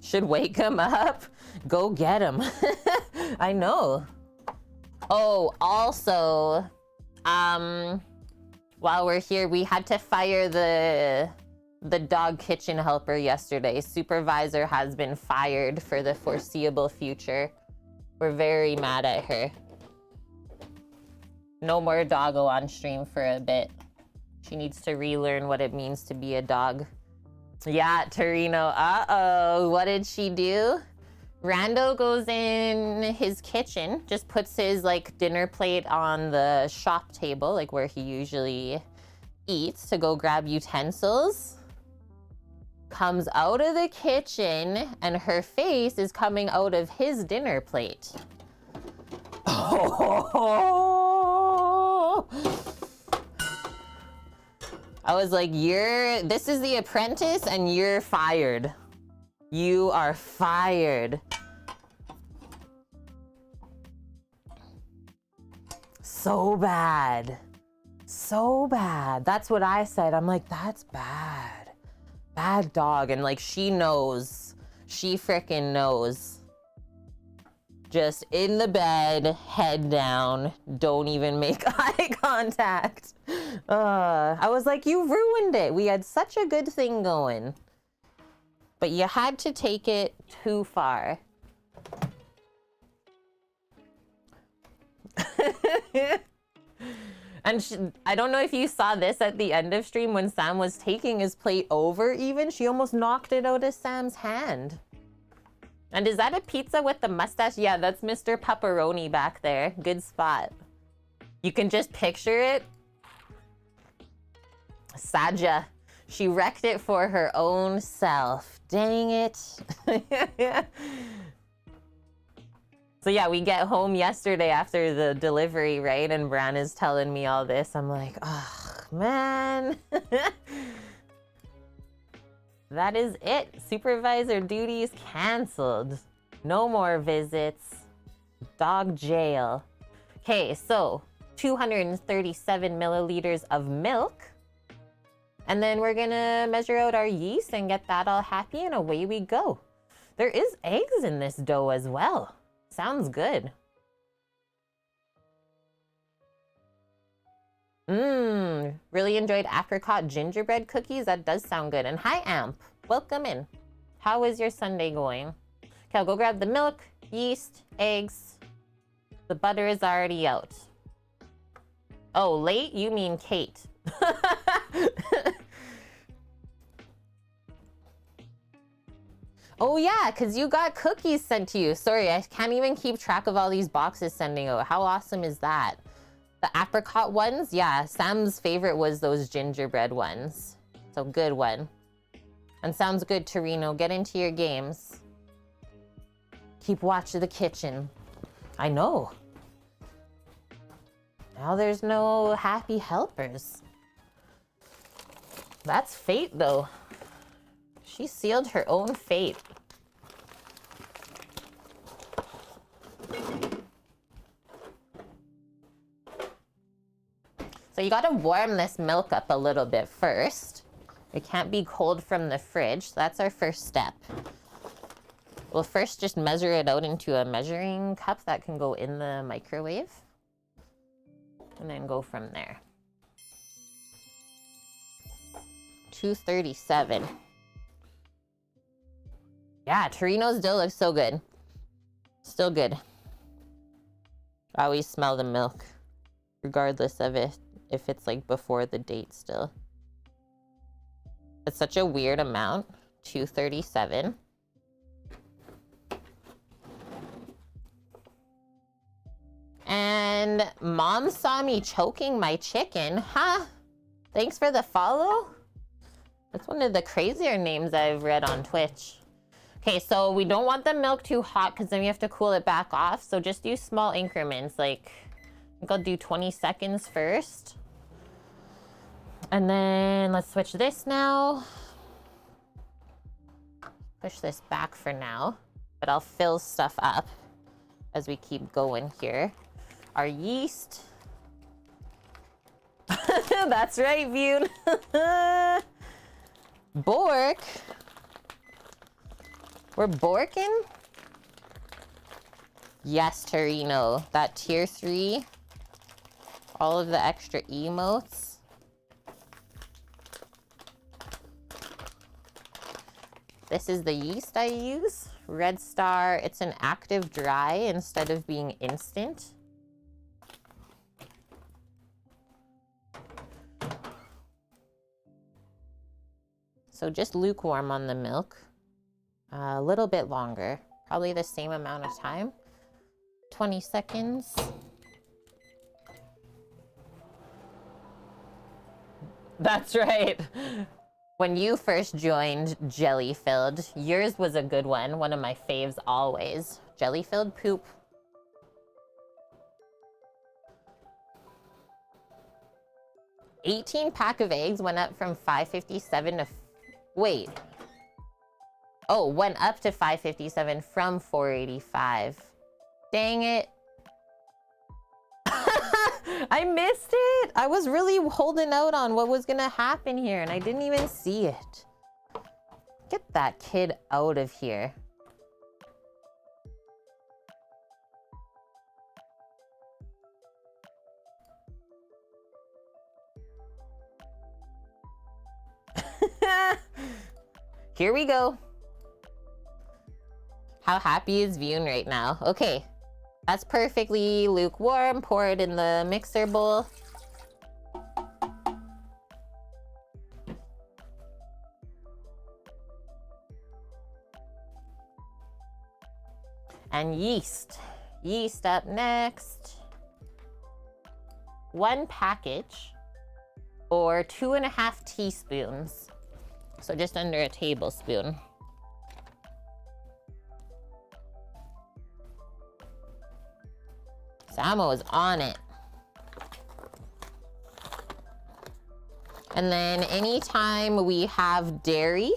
Should wake him up. Go get him. I know. Oh, also, while we're here, we had to fire the dog kitchen helper yesterday. Supervisor has been fired for the foreseeable future. We're very mad at her. No more doggo on stream for a bit. She needs to relearn what it means to be a dog. Yeah, Torino. Uh-oh. What did she do? Rando goes in his kitchen, just puts his like dinner plate on the shop table, like where he usually eats, to go grab utensils. Comes out of the kitchen and her face is coming out of his dinner plate. Oh. I was like, this is The Apprentice and you're fired. You are fired. So bad. So bad. That's what I said. I'm like, that's bad. Bad dog. And like, she knows. She freaking knows. Just in the bed, head down, don't even make eye contact. I was like, you ruined it. We had such a good thing going. But you had to take it too far. And I don't know if you saw this at the end of stream when Sam was taking his plate over even. She almost knocked it out of Sam's hand. And is that a pizza with the mustache? Yeah, that's Mr. Pepperoni back there. Good spot. You can just picture it. Saja. She wrecked it for her own self. Dang it. So yeah, we get home yesterday after the delivery, right? And Bran is telling me all this. I'm like, oh, man. That is it. Supervisor duties canceled. No more visits. Dog jail. Okay, so 237 milliliters of milk. And then we're gonna measure out our yeast and get that all happy, and away we go. There is eggs in this dough as well. Sounds good. Really enjoyed apricot gingerbread cookies. That does sound good. And hi, Amp. Welcome in. How is your Sunday going? Okay, I'll go grab the milk, yeast, eggs. The butter is already out. Oh, late? You mean Kate. Oh yeah, because you got cookies sent to you. Sorry, I can't even keep track of all these boxes sending out. How awesome is that? The apricot ones? Yeah, Sam's favorite was those gingerbread ones. So good one. And sounds good, Torino. Get into your games. Keep watch of the kitchen. I know. Now there's no happy helpers. That's fate, though. She sealed her own fate. So you gotta warm this milk up a little bit first. It can't be cold from the fridge, so that's our first step. We'll first just measure it out into a measuring cup that can go in the microwave. And then go from there. 237. Yeah, Torino's dough looks so good. Still good. I always smell the milk, regardless of it, if it's like before the date still. It's such a weird amount. 237. And Mom saw me choking my chicken. Huh? Thanks for the follow? That's one of the crazier names I've read on Twitch. Okay, so we don't want the milk too hot because then we have to cool it back off. So just do small increments. Like, I think I'll do 20 seconds first. And then let's switch this now. Push this back for now. But I'll fill stuff up as we keep going here. Our yeast. That's right, Vune. Bork. We're borking? Yes, Torino. That tier 3. All of the extra emotes. This is the yeast I use. Red Star. It's an active dry instead of being instant. So just lukewarm on the milk. A little bit longer. Probably the same amount of time. 20 seconds. That's right. When you first joined Jelly Filled, yours was a good one of my faves always. Jelly Filled poop. $18 pack of eggs went up from $5.57 to... Wait. Oh, went up to $5.57 from $4.85. Dang it. I missed it. I was really holding out on what was gonna happen here and I didn't even see it. Get that kid out of here. Here we go. How happy is Vune right now? Okay, that's perfectly lukewarm. Pour it in the mixer bowl. And yeast. Yeast up next. 1 package or 2.5 teaspoons. So just under a tablespoon. Samo is on it. And then anytime we have dairy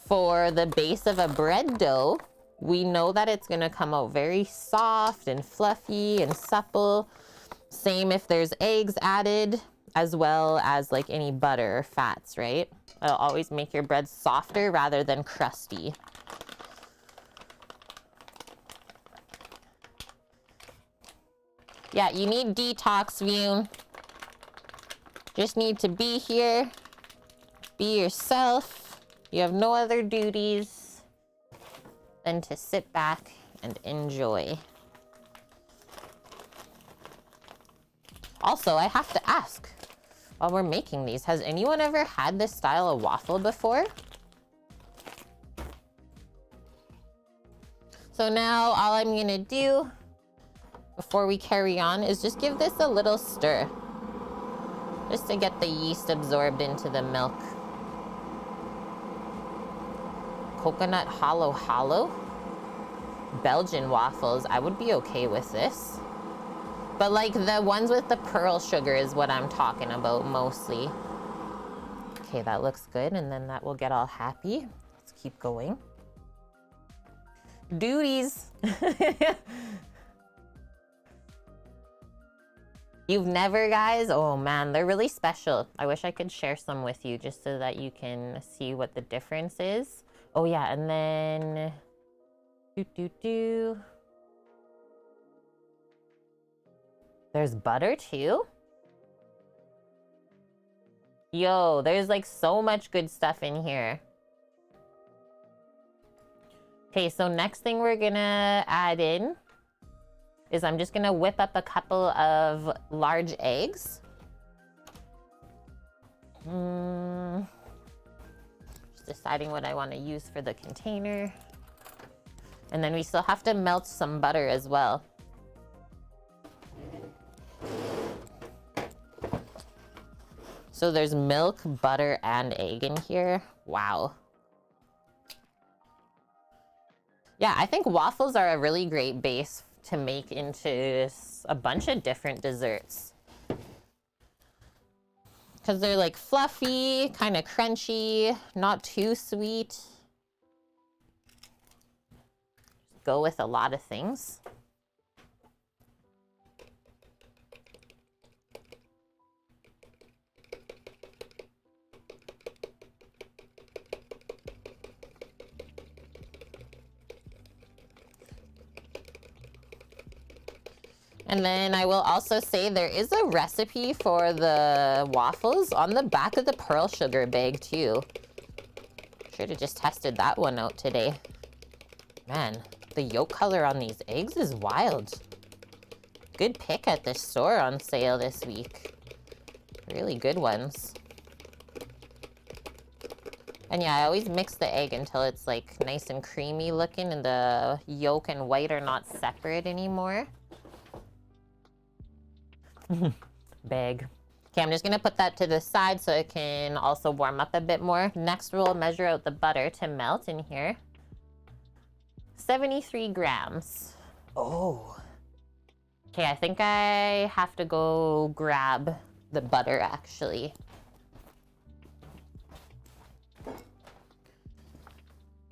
for the base of a bread dough, we know that it's gonna come out very soft and fluffy and supple. Same if there's eggs added, as well as like any butter or fats, right? It'll always make your bread softer rather than crusty. Yeah, you need detox, Vune. Just need to be here, be yourself. You have no other duties than to sit back and enjoy. Also, I have to ask, while we're making these, has anyone ever had this style of waffle before? So now all I'm gonna do before we carry on is just give this a little stir, just to get the yeast absorbed into the milk. Coconut hollow. Belgian waffles, I would be okay with this. But like the ones with the pearl sugar is what I'm talking about mostly. Okay, that looks good, and then that will get all happy. Let's keep going. Duties. You've never, guys? Oh man, they're really special. I wish I could share some with you just so that you can see what the difference is. Oh yeah, and then there's butter too. Yo, there's like so much good stuff in here. Okay, so next thing we're gonna add in is I'm just gonna whip up a couple of large eggs. Just deciding what I want to use for the container. And then we still have to melt some butter as well. So there's milk, butter, and egg in here. Wow. Yeah, I think waffles are a really great base to make into a bunch of different desserts. Because they're like fluffy, kind of crunchy, not too sweet. Go with a lot of things. And then I will also say there is a recipe for the waffles on the back of the pearl sugar bag too. Should have just tested that one out today. Man, the yolk color on these eggs is wild. Good pick at the store on sale this week. Really good ones. And yeah, I always mix the egg until it's like nice and creamy looking and the yolk and white are not separate anymore. Big. Okay, I'm just gonna put that to the side so it can also warm up a bit more. Next, we'll measure out the butter to melt in here. 73 grams. Oh. Okay, I think I have to go grab the butter actually.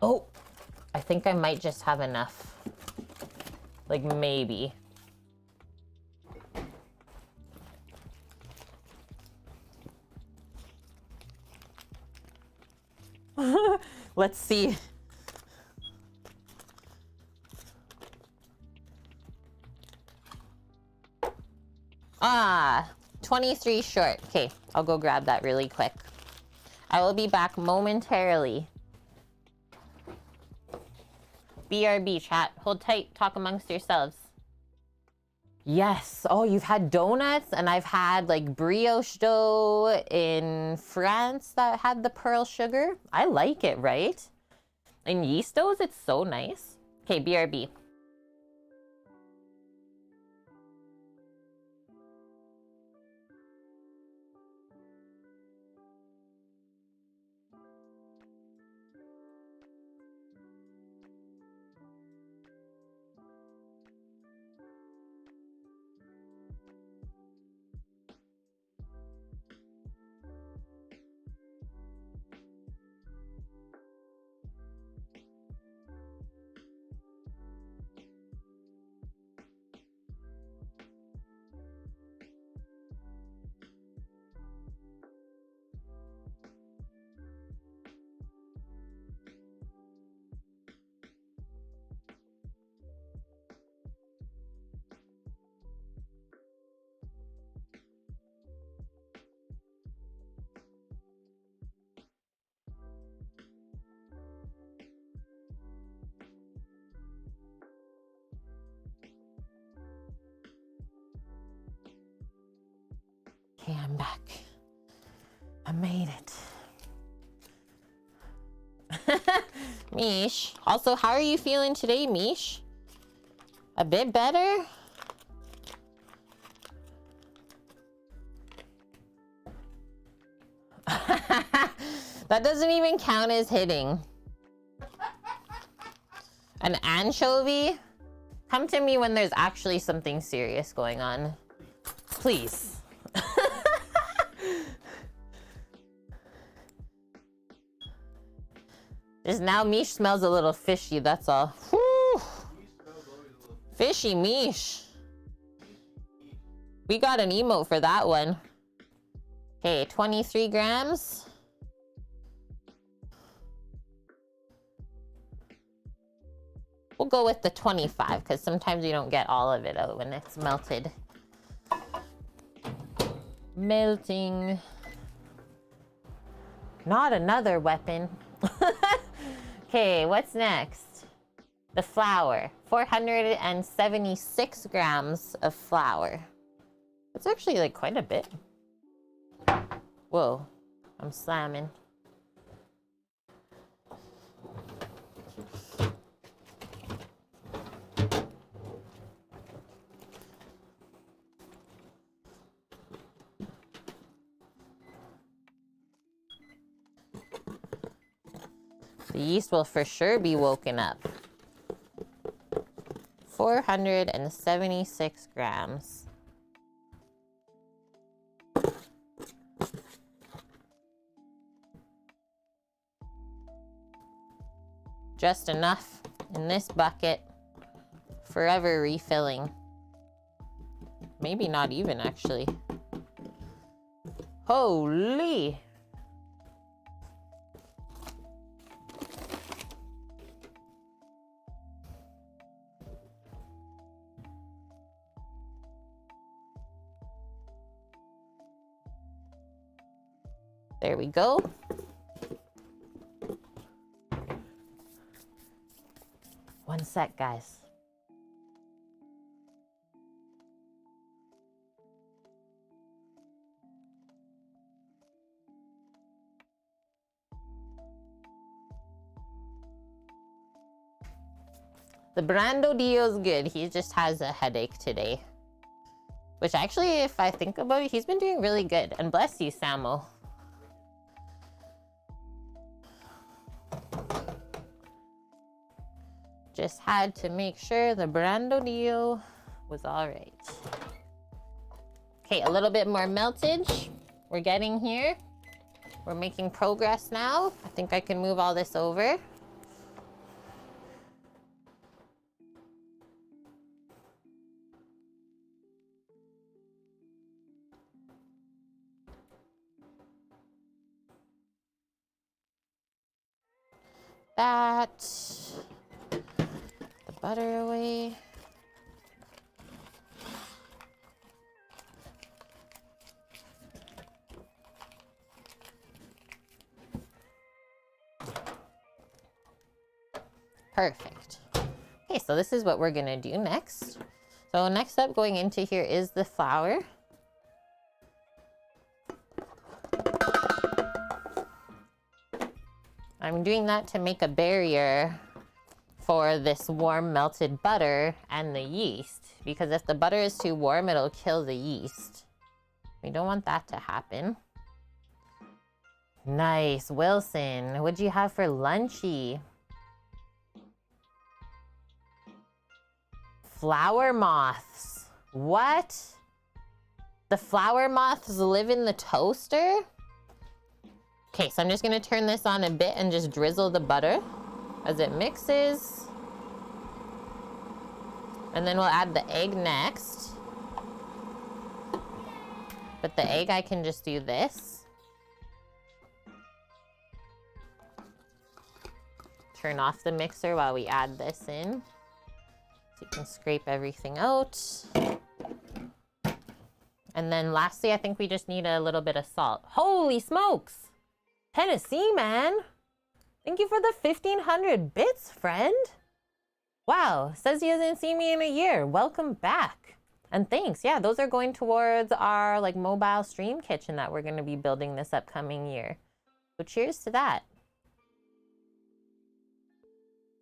Oh, I think I might just have enough. Like maybe. Let's see. Ah, 23 short. Okay, I'll go grab that really quick. I will be back momentarily. BRB chat, hold tight, talk amongst yourselves. Yes, oh, you've had donuts and I've had like brioche dough in France that had the pearl sugar. I like it, right? In yeast doughs, it's so nice. Okay, BRB. Okay, I'm back. I made it. Mish. Also, how are you feeling today, Mish? A bit better? That doesn't even count as hitting. An anchovy? Come to me when there's actually something serious going on. Please. Just now Mish smells a little fishy, that's all. Whew. Fishy Mish. We got an emote for that one. Okay, 23 grams. We'll go with the 25 because sometimes you don't get all of it out when it's melted. Melting. Not another weapon. Okay, what's next? The flour. 476 grams of flour. That's actually like quite a bit. Whoa, I'm slamming. The yeast will for sure be woken up. 476 grams. Just enough in this bucket. Forever refilling. Maybe not even actually. Holy! There we go. One sec, guys. The Brando Dio's good. He just has a headache today. Which actually, if I think about it, he's been doing really good. And bless you, Samo. Just had to make sure the Brando Dio was all right. Okay, a little bit more meltage. We're getting here. We're making progress now. I think I can move all this over. That. The butter away. Perfect. Okay, so this is what we're gonna do next. So next up going into here is the flour. I'm doing that to make a barrier for this warm melted butter and the yeast, because if the butter is too warm, it'll kill the yeast. We don't want that to happen. Nice, Wilson. What'd you have for lunchy? Flower moths. What? The flower moths live in the toaster? Okay, so I'm just gonna turn this on a bit and just drizzle the butter as it mixes. And then we'll add the egg next. But the egg, I can just do this. Turn off the mixer while we add this in. So you can scrape everything out. And then lastly, I think we just need a little bit of salt. Holy smokes! Tennessee, man. Thank you for the 1,500 bits, friend. Wow, says he hasn't seen me in a year. Welcome back. And thanks. Yeah, those are going towards our like mobile stream kitchen that we're going to be building this upcoming year. So cheers to that.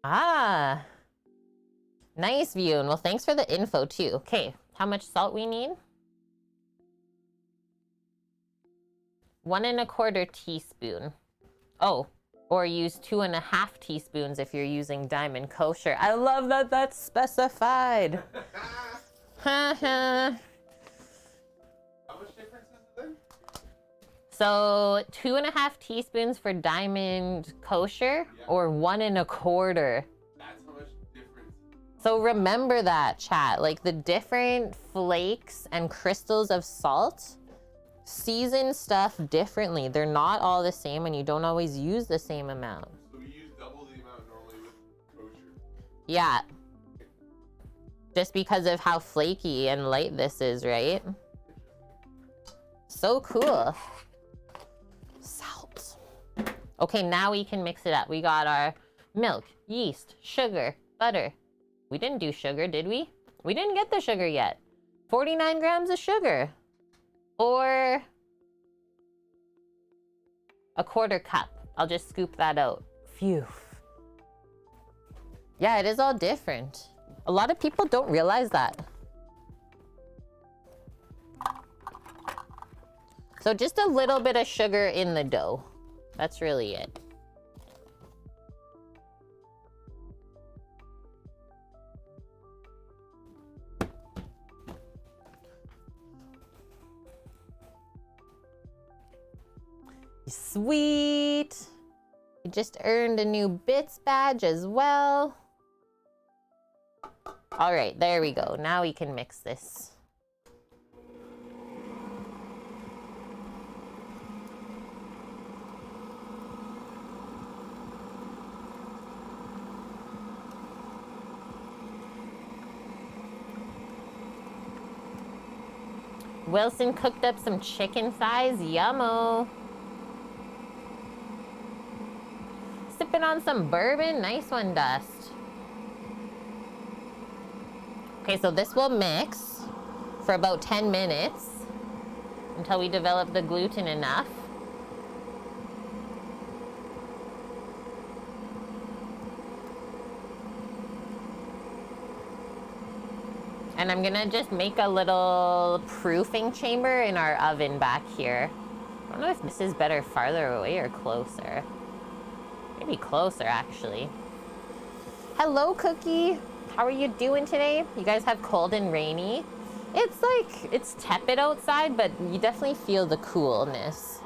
Ah, nice, View. Well, thanks for the info too. Okay, how much salt we need? 1 1/4 teaspoon. Oh, or use 2 1/2 teaspoons if you're using Diamond Kosher. I love that that's specified. How much difference is there? So 2 1/2 teaspoons for Diamond Kosher, yeah, or 1 1/4. That's how much difference. So remember that, chat. Like the different flakes and crystals of salt season stuff differently. They're not all the same, and you don't always use the same amount. So we use double the amount normally with kosher. Yeah. Just because of how flaky and light this is, right? So cool. Salt. Okay, now we can mix it up. We got our milk, yeast, sugar, butter. We didn't do sugar, did we? We didn't get the sugar yet. 49 grams of sugar. Or a 1/4 cup. I'll just scoop that out. Phew. Yeah, it is all different. A lot of people don't realize that. So just a little bit of sugar in the dough. That's really it. Sweet. You just earned a new bits badge as well. All right, there we go. Now we can mix this. Wilson cooked up some chicken thighs. Yummo. sipping on some bourbon. Nice one, Dust. Okay, so this will mix for about 10 minutes until we develop the gluten enough. And I'm gonna just make a little proofing chamber in our oven back here. I don't know if this is better farther away or closer. Maybe closer, actually. Hello, Cookie. How are you doing today? You guys have cold and rainy? It's like, it's tepid outside, but you definitely feel the coolness.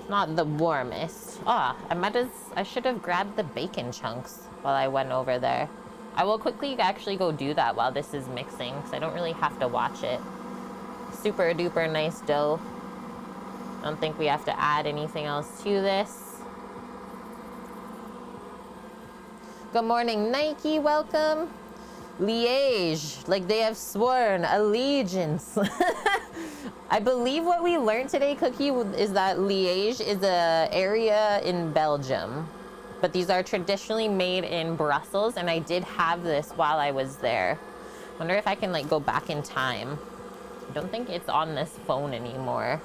Not the warmest. Ah, I should have grabbed the bacon chunks while I went over there. I will quickly actually go do that while this is mixing, because I don't really have to watch it. Super duper nice dough. I don't think we have to add anything else to this. Good morning, Nike, welcome. Liege, like they have sworn allegiance. I believe what we learned today, Cookie, is that Liege is an area in Belgium. But these are traditionally made in Brussels, and I did have this while I was there. Wonder if I can like go back in time. I don't think it's on this phone anymore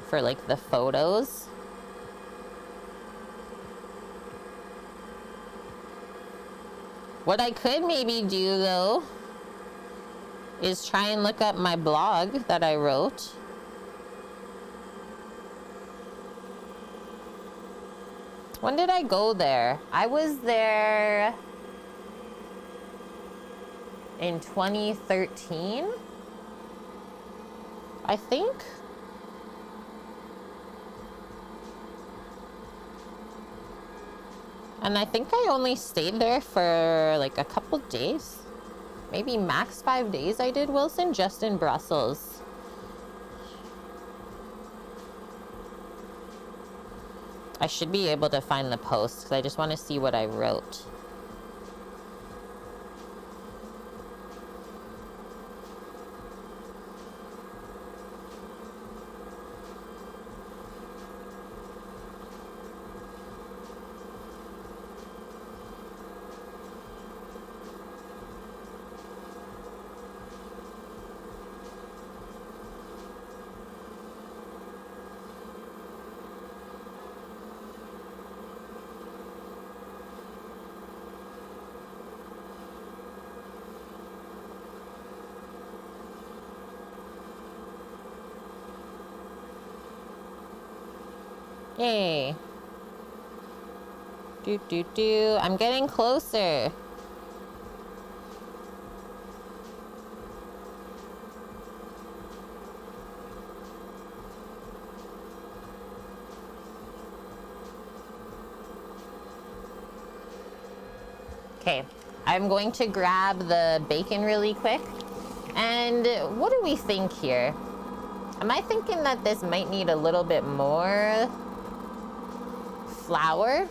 for like the photos. What I could maybe do though is try and look up my blog that I wrote. When did I go there? I was there in 2013, I think. And I think I only stayed there for like a couple days. Maybe max 5 days I did, Wilson, just in Brussels. I should be able to find the post because I just want to see what I wrote. Yay. I'm getting closer. Okay, I'm going to grab the bacon really quick. And what do we think here? Am I thinking that this might need a little bit more flour?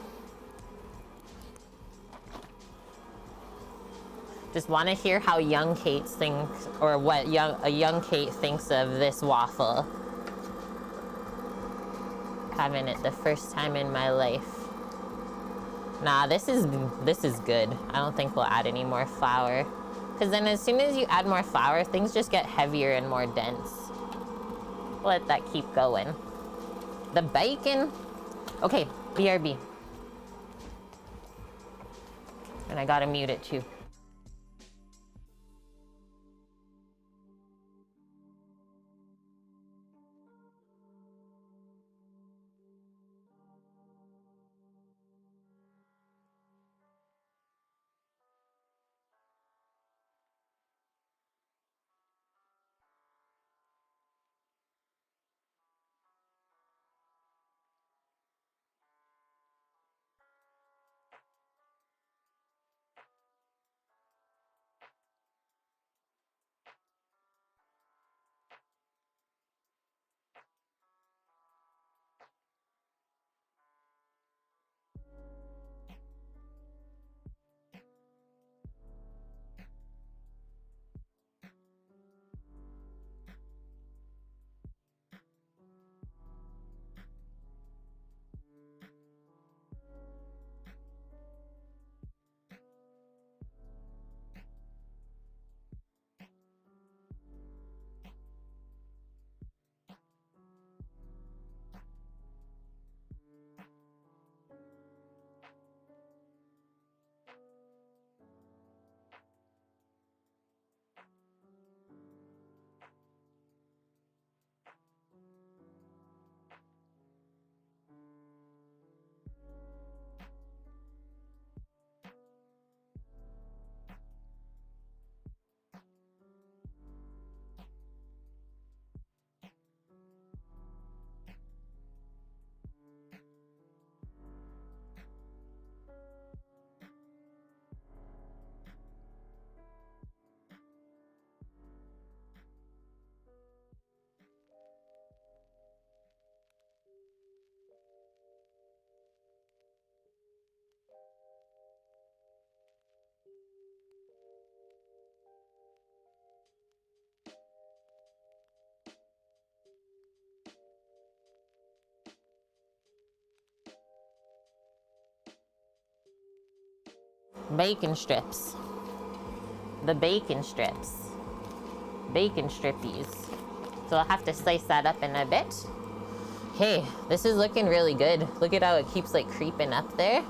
Just want to hear how young Kate thinks, or what a young Kate thinks of this waffle. Having it the first time in my life. Nah, this is good. I don't think we'll add any more flour. Because then as soon as you add more flour, things just get heavier and more dense. Let that keep going. The bacon. Okay, BRB. And I gotta mute it too. bacon strips. The bacon strips. Bacon strippies. So I'll have to slice that up in a bit. Hey, this is looking really good. Look at how it keeps like creeping up there.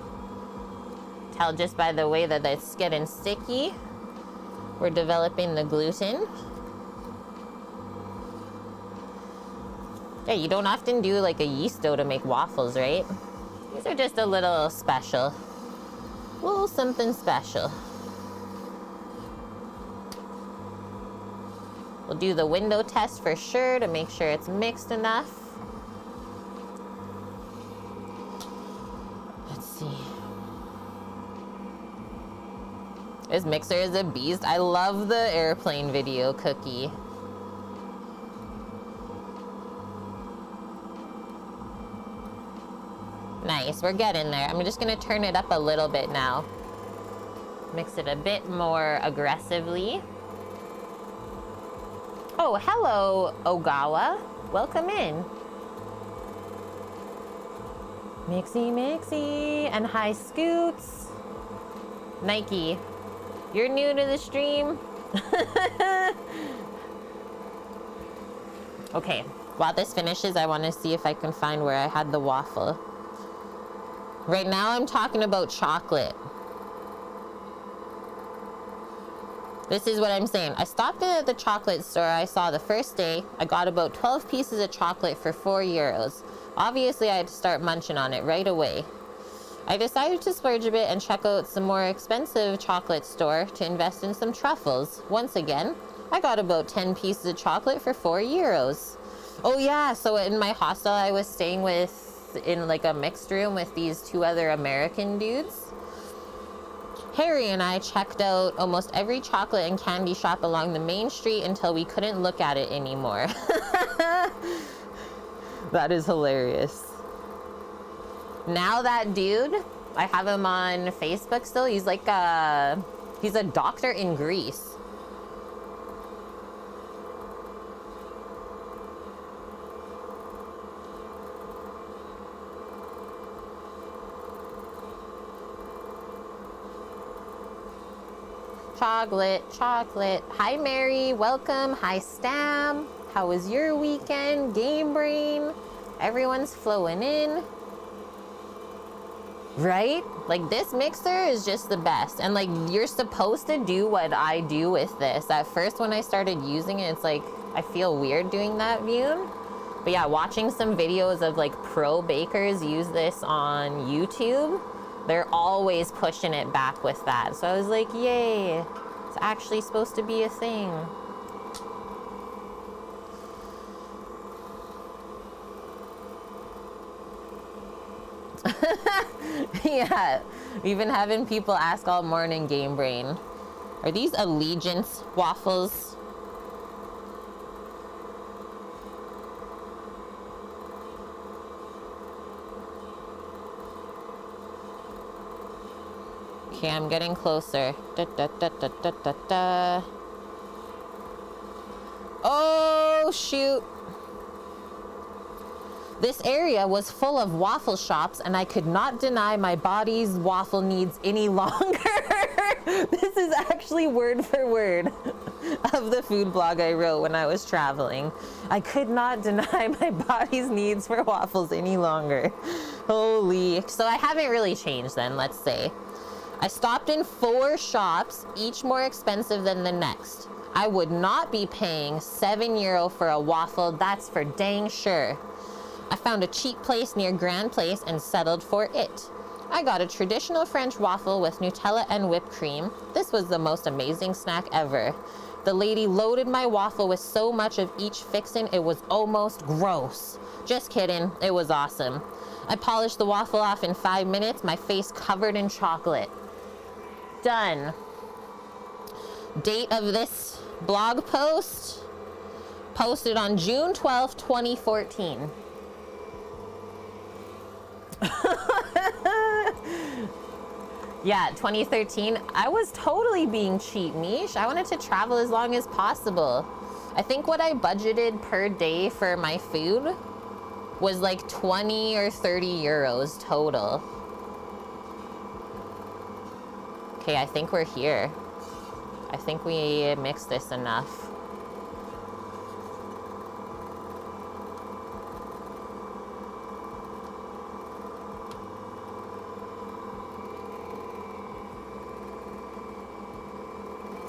Tell just by the way that it's getting sticky. We're developing the gluten. Yeah, you don't often do like a yeast dough to make waffles, right? These are just a little special. A little something special. We'll do the window test for sure to make sure it's mixed enough. Let's see. This mixer is a beast. I love the airplane video cookie. Nice, we're getting there. I'm just gonna turn it up a little bit now. Mix it a bit more aggressively. Oh, hello, Ogawa. Welcome in. Mixy, mixy, and hi, Scoots. Nike, you're new to the stream. Okay, while this finishes, I want to see if I can find where I had the waffle. Right now, I'm talking about chocolate. This is what I'm saying. I stopped in at the chocolate store I saw the first day. I got about 12 pieces of chocolate for €4. Obviously, I had to start munching on it right away. I decided to splurge a bit and check out some more expensive chocolate store to invest in some truffles. Once again, I got about 10 pieces of chocolate for €4. Oh yeah, so in my hostel I was staying with, in like a mixed room with these two other American dudes. Harry and I checked out almost every chocolate and candy shop along the main street until we couldn't look at it anymore. That is hilarious. Now that dude, I have him on Facebook still. He's like he's a doctor in Greece. Chocolate, chocolate. Hi, Mary. Welcome. Hi, Stam. How was your weekend? Game Brain. Everyone's flowing in. Right? Like, this mixer is just the best. And, like, you're supposed to do what I do with this. At first, when I started using it, it's like, I feel weird doing that, Vune. But yeah, watching some videos of, like, pro bakers use this on YouTube, they're always pushing it back with that. So I was like, yay, it's actually supposed to be a thing. Yeah, we've been having people ask all morning, Game Brain, are these Allegiance waffles? Okay, I'm getting closer. Da, da, da, da, da, da, da. Oh, shoot. This area was full of waffle shops, and I could not deny my body's waffle needs any longer. This is actually word for word of the food blog I wrote when I was traveling. I could not deny my body's needs for waffles any longer. Holy. So I haven't really changed then, let's say. I stopped in 4 shops, each more expensive than the next. I would not be paying €7 for a waffle, that's for dang sure. I found a cheap place near Grand Place and settled for it. I got a traditional French waffle with Nutella and whipped cream. This was the most amazing snack ever. The lady loaded my waffle with so much of each fixin' it was almost gross. Just kidding, it was awesome. I polished the waffle off in 5 minutes, my face covered in chocolate. Done. Date of this blog post, posted on June 12th, 2014. Yeah, 2013. I was totally being cheap, Mish. I wanted to travel as long as possible. I think what I budgeted per day for my food was like 20 or 30 euros total. Okay, I think we're here. I think we mixed this enough.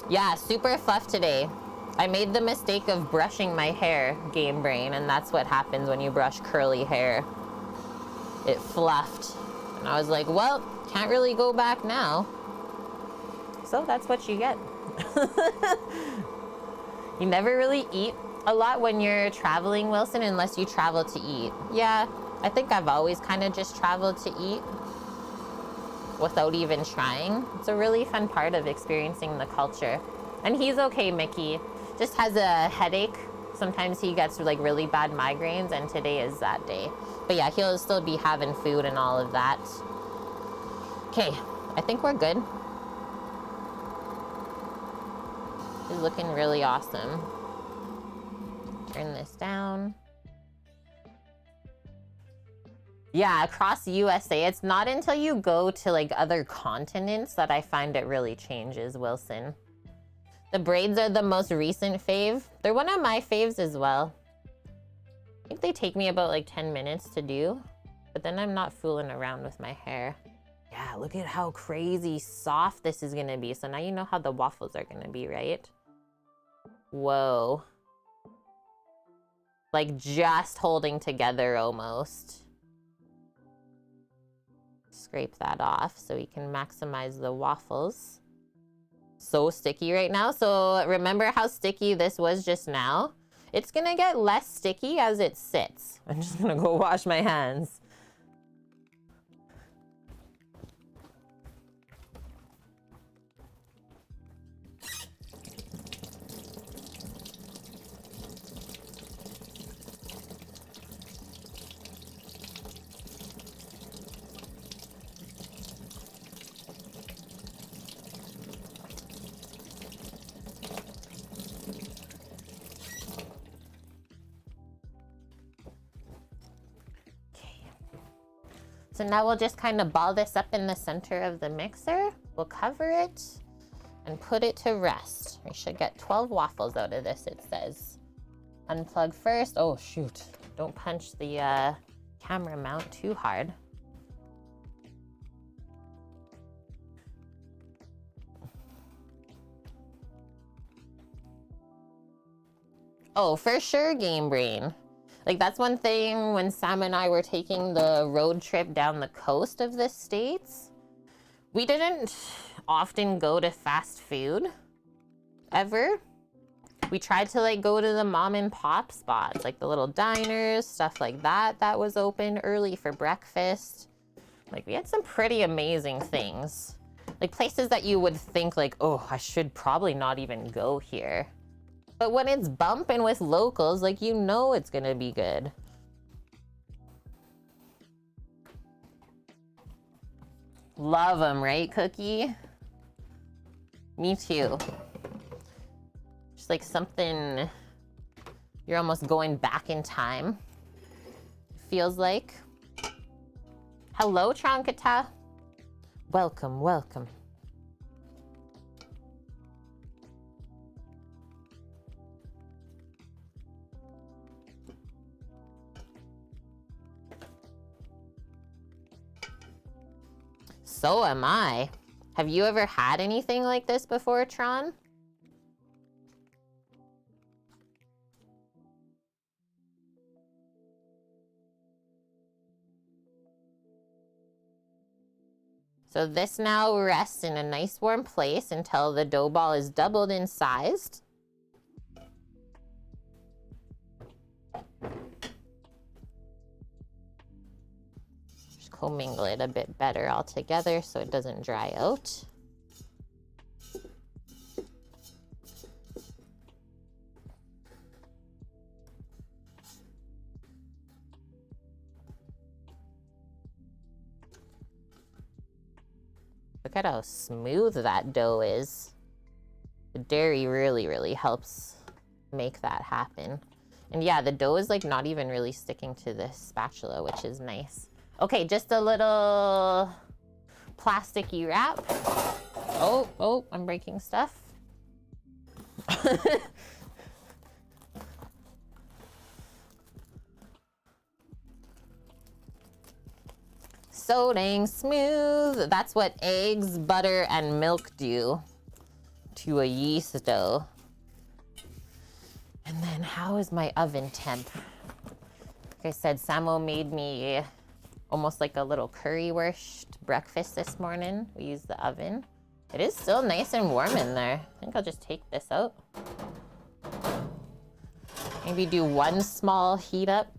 Yeah, super fluff today. I made the mistake of brushing my hair, Game Brain, and that's what happens when you brush curly hair. It fluffed. And I was like, well, can't really go back now. So that's what you get. You never really eat a lot when you're traveling, Wilson, unless you travel to eat. Yeah, I think I've always kind of just traveled to eat without even trying. It's a really fun part of experiencing the culture. And he's okay, Mickey. Just has a headache. Sometimes he gets like really bad migraines, and today is that day. But yeah, he'll still be having food and all of that. Okay, I think we're good. He's looking really awesome. Turn this down. Yeah, across USA, it's not until you go to like other continents that I find it really changes, Wilson. The braids are the most recent fave. They're one of my faves as well. I think they take me about like 10 minutes to do, but then I'm not fooling around with my hair. Yeah, look at how crazy soft this is gonna be. So now you know how the waffles are gonna be, right? Whoa. Like just holding together almost. Scrape that off so we can maximize the waffles. So sticky right now. So remember how sticky this was just now? It's gonna get less sticky as it sits. I'm just gonna go wash my hands. So now we'll just kind of ball this up in the center of the mixer. We'll cover it and put it to rest. We should get 12 waffles out of this, it says. Unplug first. Oh, shoot. Don't punch the camera mount too hard. Oh, for sure, Game Brain. Like, that's one thing when Sam and I were taking the road trip down the coast of the States. We didn't often go to fast food, ever. We tried to, like, go to the mom and pop spots, like the little diners, stuff like that, that was open early for breakfast. Like, we had some pretty amazing things. Like, places that you would think, like, oh, I should probably not even go here. But when it's bumping with locals, like, you know it's gonna be good. Love them, right, Cookie? Me too. Just like something, you're almost going back in time. Feels like. Hello, Trankata. Welcome, welcome. So am I. Have you ever had anything like this before, Tron? So this now rests in a nice warm place until the dough ball is doubled in size. Commingle it a bit better all together so it doesn't dry out. Look at how smooth that dough is. The dairy really, really helps make that happen. And yeah, the dough is like not even really sticking to the spatula, which is nice. Okay, just a little plasticky wrap. Oh, I'm breaking stuff. So dang smooth. That's what eggs, butter, and milk do to a yeast dough. And then how is my oven temp? Like I said, Samo made me almost like a little currywurst breakfast this morning. We used the oven. It is still nice and warm in there. I think I'll just take this out. Maybe do one small heat up.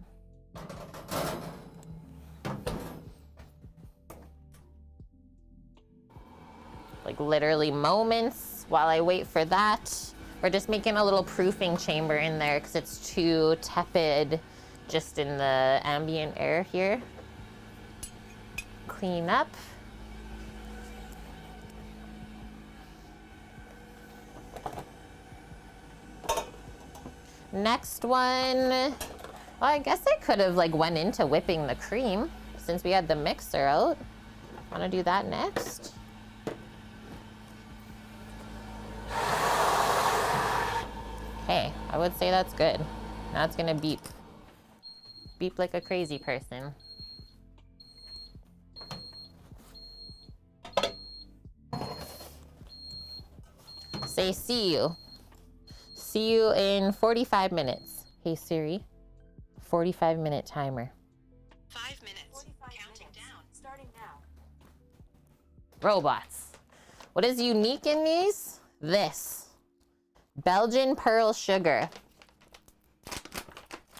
Like literally moments while I wait for that. We're just making a little proofing chamber in there because it's too tepid just in the ambient air here. Clean up. Next one, well, I guess I could have like went into whipping the cream since we had the mixer out. Want to do that next? Okay, I would say that's good. Now it's gonna beep. Beep like a crazy person. Say see you. See you in 45 minutes. Hey Siri, 45-minute timer. 5 minutes. Counting down. Starting now. Robots. What is unique in these? This. Belgian pearl sugar.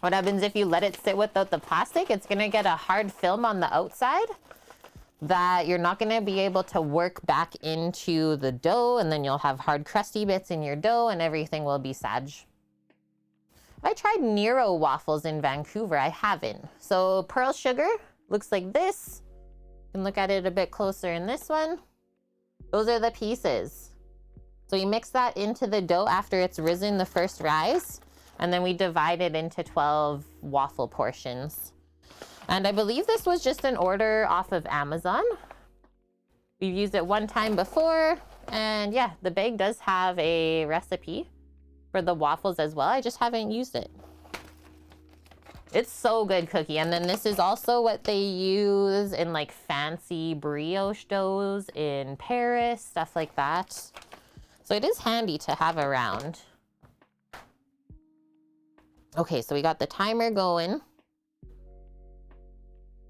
What happens if you let it sit without the plastic? It's gonna get a hard film on the outside that you're not gonna be able to work back into the dough, and then you'll have hard crusty bits in your dough and everything will be sag. I tried Nero waffles in Vancouver. I haven't. So pearl sugar looks like this. You can look at it a bit closer in this one. Those are the pieces. So you mix that into the dough after it's risen the first rise, and then we divide it into 12 waffle portions. And I believe this was just an order off of Amazon. We've used it one time before, and yeah, the bag does have a recipe for the waffles as well. I just haven't used it. It's so good, Cookie. And then this is also what they use in like fancy brioche doughs in Paris, stuff like that. So it is handy to have around. Okay, so we got the timer going.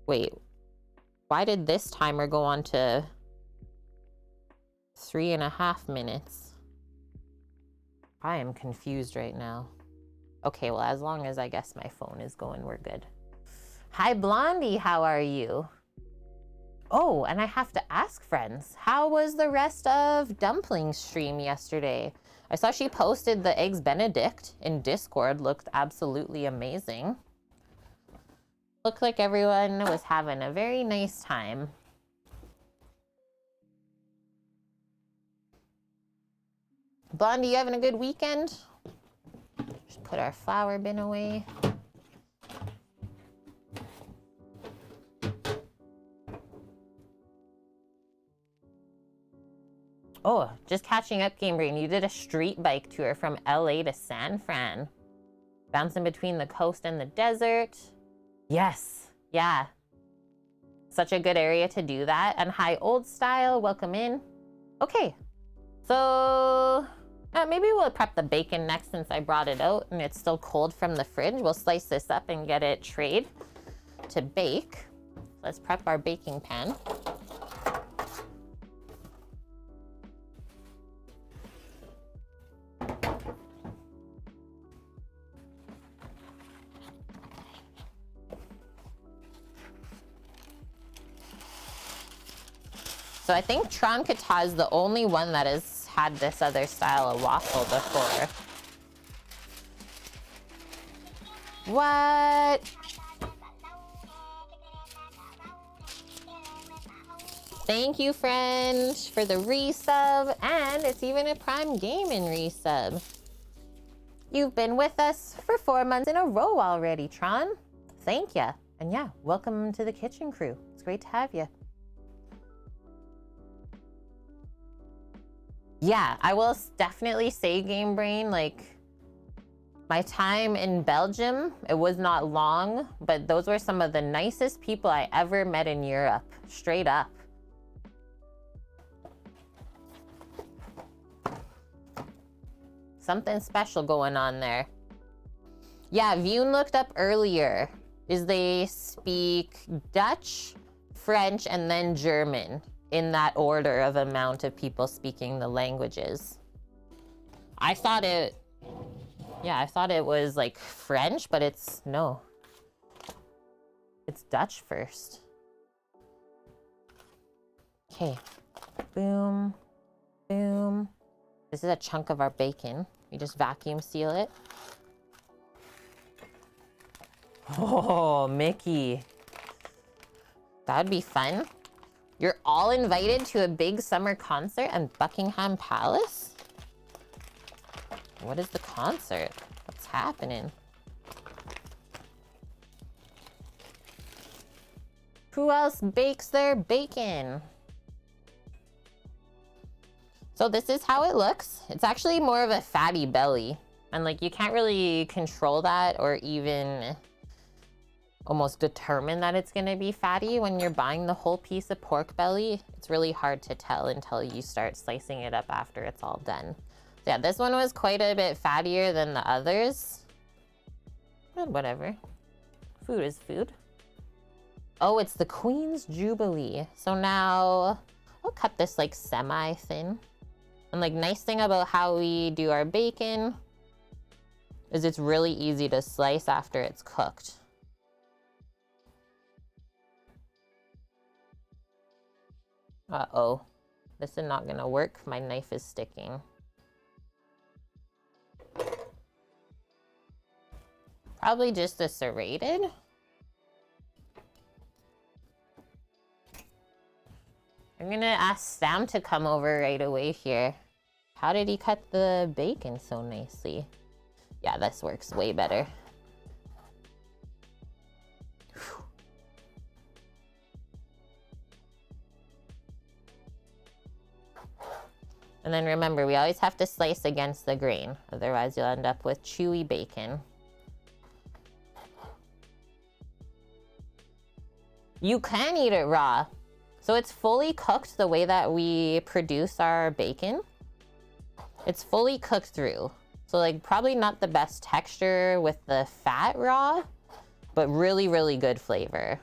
Wait, why did this timer go on to 3.5 minutes? I am confused right now. Okay, well, as long as I guess my phone is going, we're good. Hi, Blondie, how are you? Oh, and I have to ask friends, how was the rest of Dumpling's stream yesterday? I saw she posted the Eggs Benedict in Discord, looked absolutely amazing. Looked like everyone was having a very nice time. Blondie, you having a good weekend? Just put our flour bin away. Oh, just catching up, Game Brain. You did a street bike tour from LA to San Fran. Bouncing between the coast and the desert. Yes, yeah. Such a good area to do that. And hi, Old Style, welcome in. Okay, so maybe we'll prep the bacon next since I brought it out and it's still cold from the fridge. We'll slice this up and get it trayed to bake. Let's prep our baking pan. So I think Tronkata is the only one that has had this other style of waffle before. What? Thank you, friend, for the resub. And it's even a Prime Gaming resub. You've been with us for 4 months in a row already, Tron. Thank ya. And yeah, welcome to the kitchen crew. It's great to have you. Yeah, I will definitely say, Game Brain, like, my time in Belgium, it was not long, but those were some of the nicest people I ever met in Europe. Straight up. Something special going on there. Yeah, Vune looked up earlier. Is they speak Dutch, French, and then German in that order of amount of people speaking the languages. I thought it was like French, but no. It's Dutch first. Okay, boom, boom. This is a chunk of our bacon. We just vacuum seal it. Oh, Mickey. That'd be fun. You're all invited to a big summer concert at Buckingham Palace? What is the concert? What's happening? Who else bakes their bacon? So this is how it looks. It's actually more of a fatty belly. And like you can't really control that or even almost determine that it's gonna be fatty when you're buying the whole piece of pork belly. It's really hard to tell until you start slicing it up after it's all done. So yeah, this one was quite a bit fattier than the others. But whatever. Food is food. Oh, it's the Queen's Jubilee. So now I'll cut this like semi-thin. And like nice thing about how we do our bacon is it's really easy to slice after it's cooked. Uh-oh, this is not gonna work. My knife is sticking. Probably just a serrated. I'm gonna ask Sam to come over right away here. How did he cut the bacon so nicely? Yeah, this works way better. And then remember, we always have to slice against the grain. Otherwise, you'll end up with chewy bacon. You can eat it raw. So it's fully cooked the way that we produce our bacon. It's fully cooked through. So like probably not the best texture with the fat raw, but really, really good flavor.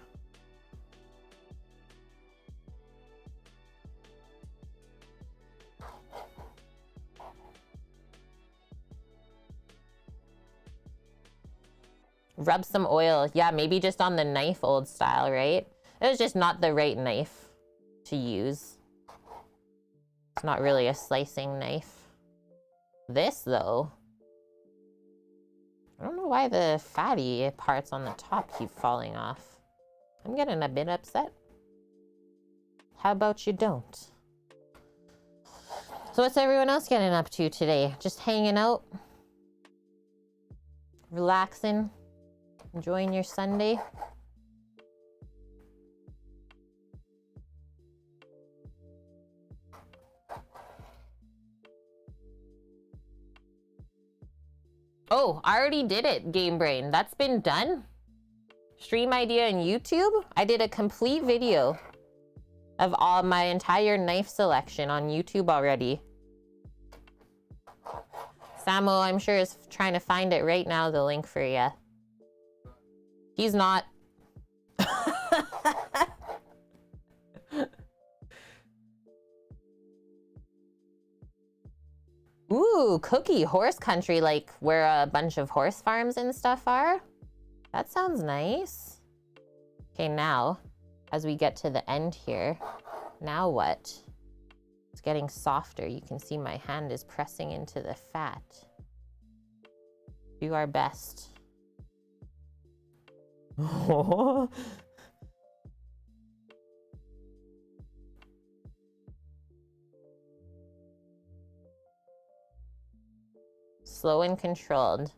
Rub some oil. Yeah, maybe just on the knife old style, right? It was just not the right knife to use. It's not really a slicing knife. This though, I don't know why the fatty parts on the top keep falling off. I'm getting a bit upset. How about you don't? So what's everyone else getting up to today? Just hanging out? Relaxing? Enjoying your Sunday? Oh, I already did it, Game Brain. That's been done. Stream idea on YouTube. I did a complete video of all my entire knife selection on YouTube already. Samo, I'm sure, is trying to find it right now, the link for you. He's not. Ooh, cookie horse country, like where a bunch of horse farms and stuff are. That sounds nice. Okay, now, as we get to the end here, now what? It's getting softer. You can see my hand is pressing into the fat. Do our best. Slow and controlled.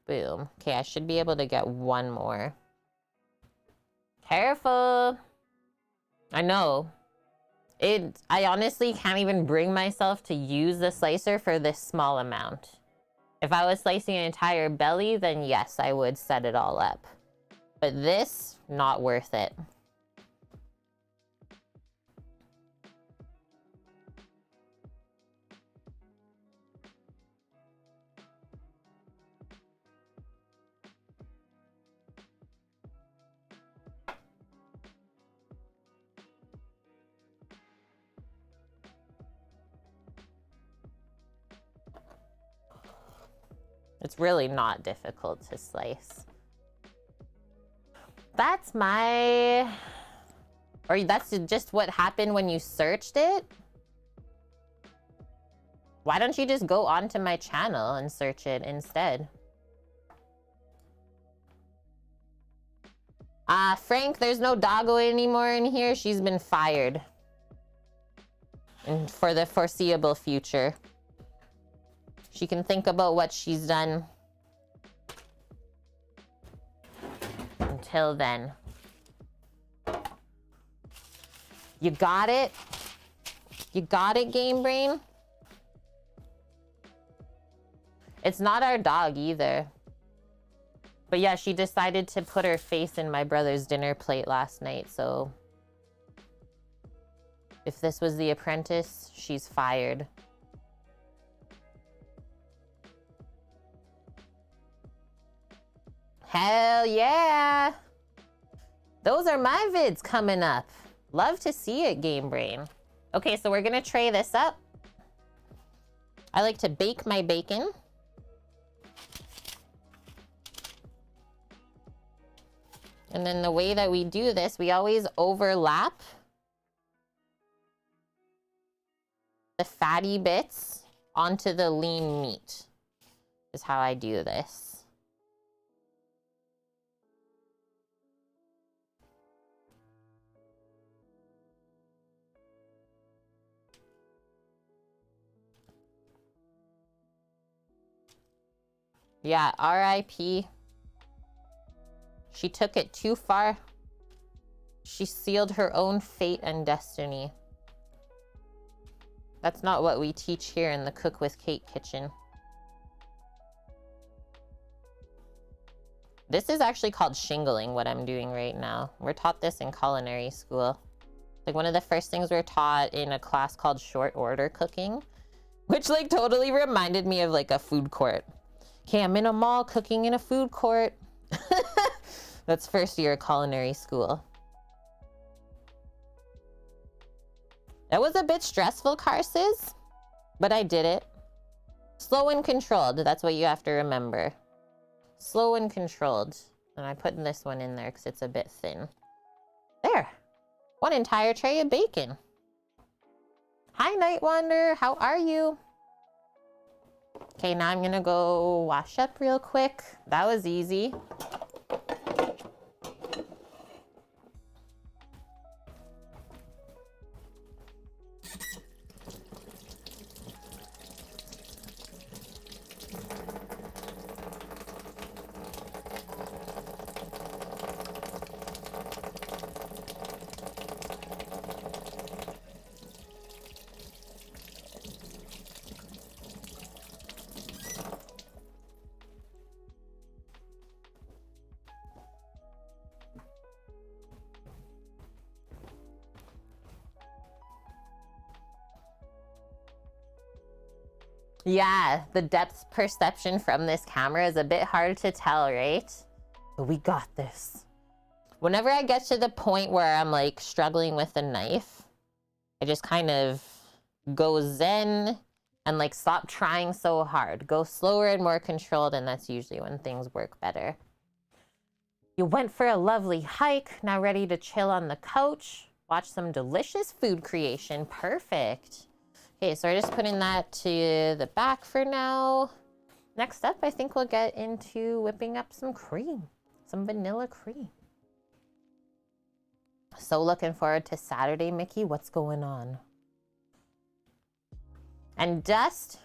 Boom. Okay, I should be able to get one more. Careful. I know. I honestly can't even bring myself to use the slicer for this small amount. If I was slicing an entire belly, then yes, I would set it all up. But this, not worth it. It's really not difficult to slice. That's just what happened when you searched it? Why don't you just go onto my channel and search it instead? Frank, there's no doggo anymore in here. She's been fired. And for the foreseeable future. She can think about what she's done. Until then. You got it? You got it, Game Brain? It's not our dog either. But yeah, she decided to put her face in my brother's dinner plate last night, so... If this was The Apprentice, she's fired. Hell yeah! Those are my vids coming up. Love to see it, Game Brain. Okay, so we're gonna tray this up. I like to bake my bacon. And then the way that we do this, we always overlap the fatty bits onto the lean meat, is how I do this. Yeah, R.I.P. She took it too far. She sealed her own fate and destiny. That's not what we teach here in the Cook with Kate kitchen. This is actually called shingling, what I'm doing right now. We're taught this in culinary school. Like one of the first things we're taught in a class called short order cooking, which like totally reminded me of like a food court. Okay, I'm in a mall cooking in a food court. That's first year of culinary school. That was a bit stressful, Carses, but I did it. Slow and controlled, that's what you have to remember. Slow and controlled. And I put this one in there because it's a bit thin. There, one entire tray of bacon. Hi, Night Wander, how are you? Okay, now I'm gonna go wash up real quick. That was easy. Yeah, the depth perception from this camera is a bit hard to tell, right? But we got this. Whenever I get to the point where I'm like struggling with the knife, I just kind of go zen and like stop trying so hard. Go slower and more controlled, and that's usually when things work better. You went for a lovely hike, now ready to chill on the couch, watch some delicious food creation. Perfect. Okay, so we're just putting that to the back for now. Next up, I think we'll get into whipping up some cream, some vanilla cream. So looking forward to Saturday, Mickey. What's going on? And Dust,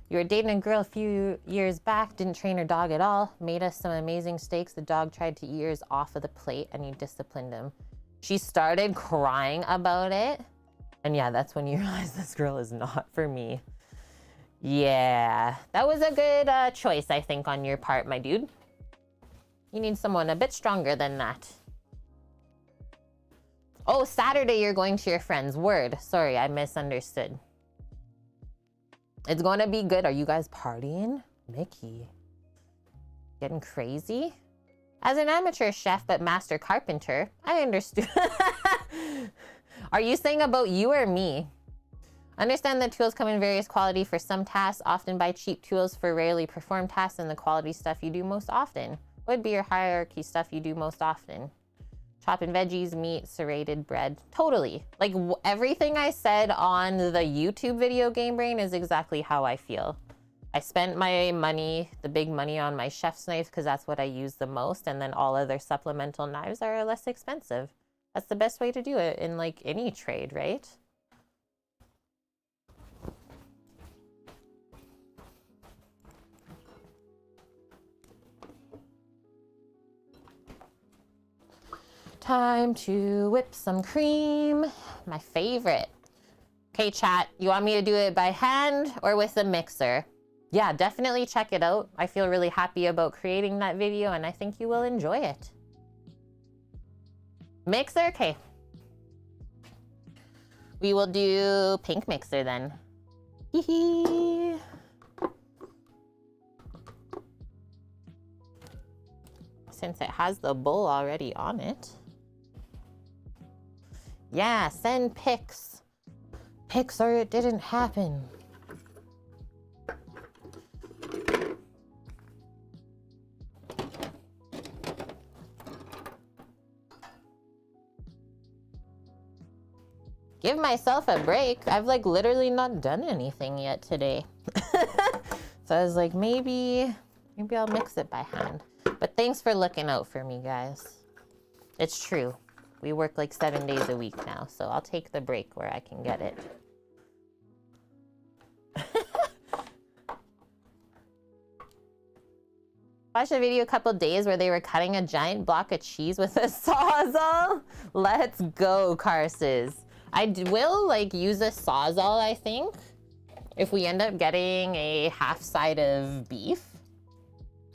you were dating a girl a few years back, didn't train her dog at all, made us some amazing steaks. The dog tried to eat yours off of the plate and you disciplined him. She started crying about it. And yeah, that's when you realize this girl is not for me. Yeah, that was a good choice, I think, on your part, my dude. You need someone a bit stronger than that. Oh, Saturday you're going to your friend's. Word. Sorry, I misunderstood. It's going to be good. Are you guys partying? Mickey. Getting crazy? As an amateur chef but master carpenter, I understood. Are you saying about you or me? Understand that tools come in various quality for some tasks, often buy cheap tools for rarely performed tasks and the quality stuff you do most often. What would be your hierarchy stuff you do most often? Chopping veggies, meat, serrated bread. Totally. Like everything I said on the YouTube video Game Brain is exactly how I feel. I spent my money, the big money, on my chef's knife because that's what I use the most, and then all other supplemental knives are less expensive. That's the best way to do it in like any trade, right? Time to whip some cream. My favorite. Okay, chat, you want me to do it by hand or with a mixer? Yeah, definitely check it out. I feel really happy about creating that video and I think you will enjoy it. Mixer? Okay. We will do pink mixer then. Hee hee. Since it has the bowl already on it. Yeah, send pics. Pics or it didn't happen. Give myself a break. I've like literally not done anything yet today. So I was like, maybe I'll mix it by hand. But thanks for looking out for me, guys. It's true. We work like 7 days a week now, so I'll take the break where I can get it. Watched a video a couple days where they were cutting a giant block of cheese with a Sawzall. Let's go, Carses. I will like use a Sawzall, I think, if we end up getting a half side of beef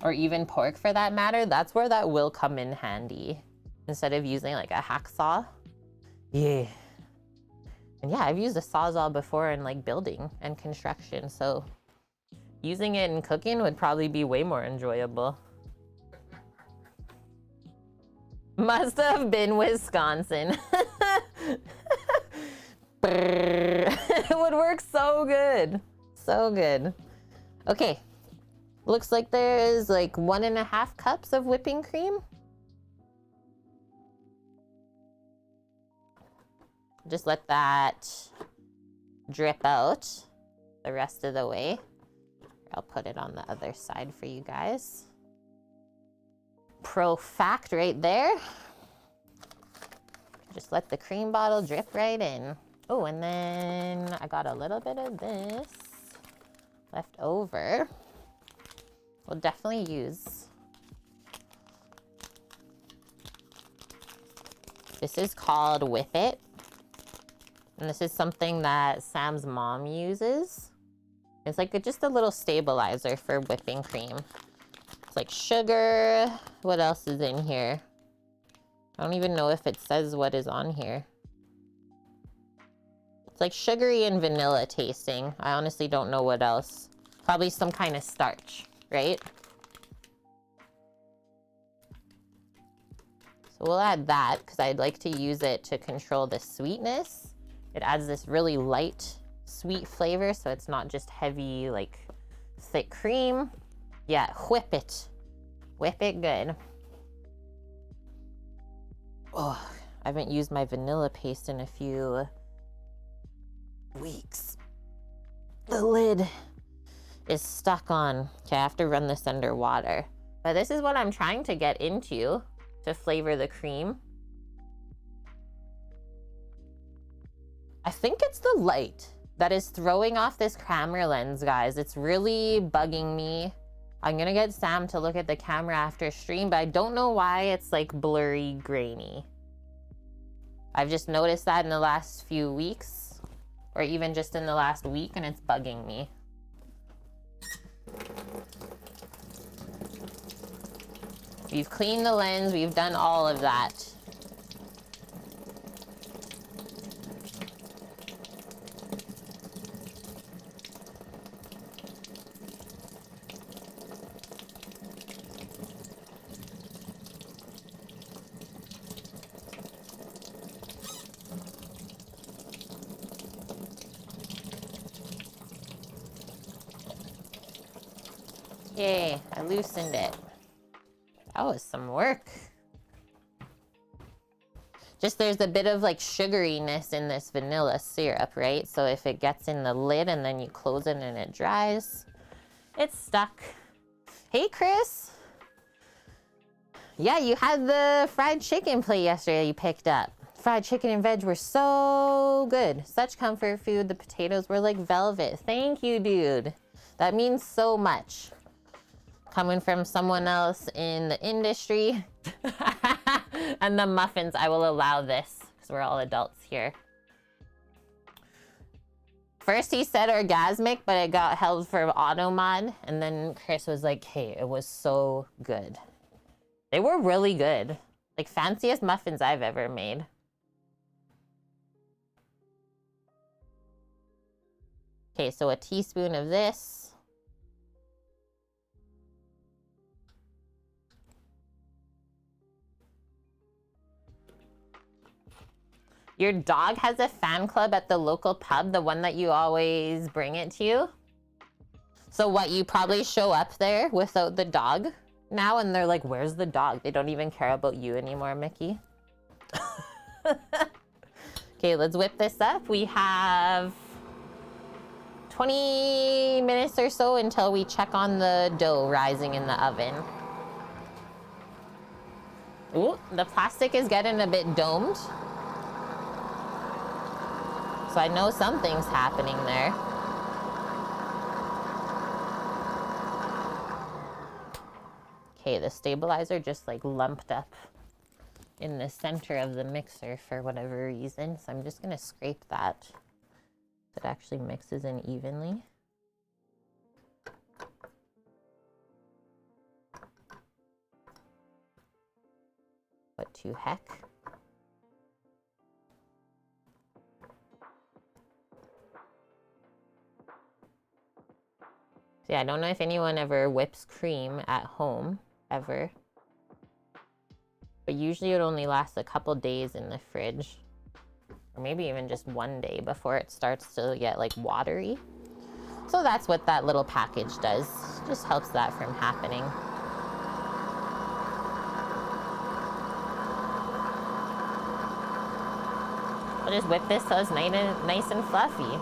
or even pork for that matter. That's where that will come in handy instead of using like a hacksaw. Yeah. And yeah, I've used a Sawzall before in like building and construction, so using it in cooking would probably be way more enjoyable. Must have been Wisconsin. It would work so good. So good. Okay. Looks like there is like 1.5 cups of whipping cream. Just let that drip out the rest of the way. I'll put it on the other side for you guys. Pro fact right there. Just let the cream bottle drip right in. Oh, and then I got a little bit of this left over. We'll definitely use. This is called Whip It. And this is something that Sam's mom uses. It's like just a little stabilizer for whipping cream. It's like sugar. What else is in here? I don't even know if it says what is on here. It's like sugary and vanilla tasting. I honestly don't know what else. Probably some kind of starch, right? So we'll add that because I'd like to use it to control the sweetness. It adds this really light, sweet flavor, so it's not just heavy, like thick cream. Yeah, whip it. Whip it good. Oh, I haven't used my vanilla paste in a few weeks. The lid is stuck on. Okay, I have to run this under water. But this is what I'm trying to get into to flavor the cream. I think it's the light that is throwing off this camera lens, guys. It's really bugging me. I'm gonna get Sam to look at the camera after stream, but I don't know why it's like blurry, grainy. I've just noticed that in the last few weeks, or even just in the last week, and it's bugging me. We've cleaned the lens, we've done all of that. Yay, I loosened it. That was some work. Just there's a bit of like sugariness in this vanilla syrup, right? So if it gets in the lid and then you close it and it dries, it's stuck. Hey, Chris. Yeah, you had the fried chicken plate yesterday you picked up. Fried chicken and veg were so good. Such comfort food. The potatoes were like velvet. Thank you, dude. That means so much. Coming from someone else in the industry. And the muffins, I will allow this because we're all adults here. First he said orgasmic, but it got held for auto mod. And then Chris was like, hey, it was so good. They were really good. Like fanciest muffins I've ever made. Okay, so a teaspoon of this. Your dog has a fan club at the local pub, the one that you always bring it to. So what, you probably show up there without the dog now and they're like, where's the dog? They don't even care about you anymore, Mickey. Okay, let's whip this up. We have 20 minutes or so until we check on the dough rising in the oven. Ooh, the plastic is getting a bit domed. So I know something's happening there. Okay, the stabilizer just like lumped up in the center of the mixer for whatever reason. So I'm just gonna scrape that so it actually mixes in evenly. What to heck? Yeah, I don't know if anyone ever whips cream at home, ever. But usually it only lasts a couple days in the fridge. Or maybe even just one day before it starts to get like watery. So that's what that little package does. Just helps that from happening. I'll just whip this so it's nice and fluffy.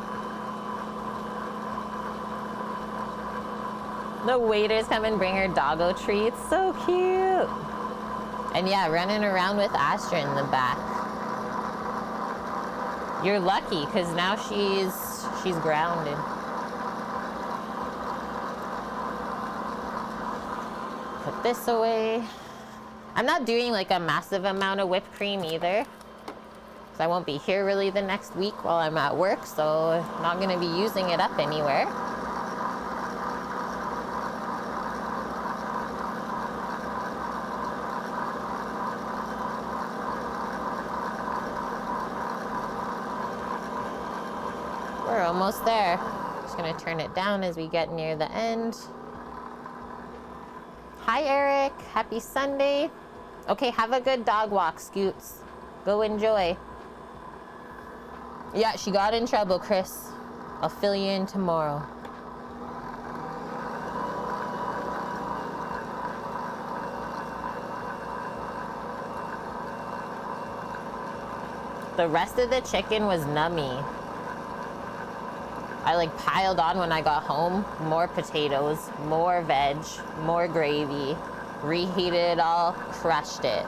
The waiters come and bring her doggo treats. So cute. And yeah, running around with Astra in the back. You're lucky, because now she's grounded. Put this away. I'm not doing like a massive amount of whipped cream either. Because I won't be here really the next week while I'm at work, so I'm not going to be using it up anywhere. We're almost there. Just gonna turn it down as we get near the end. Hi, Eric. Happy Sunday. Okay, have a good dog walk, Scoots. Go enjoy. Yeah, she got in trouble, Chris. I'll fill you in tomorrow. The rest of the chicken was nummy. I like piled on when I got home. More potatoes, more veg, more gravy. Reheated it all, crushed it.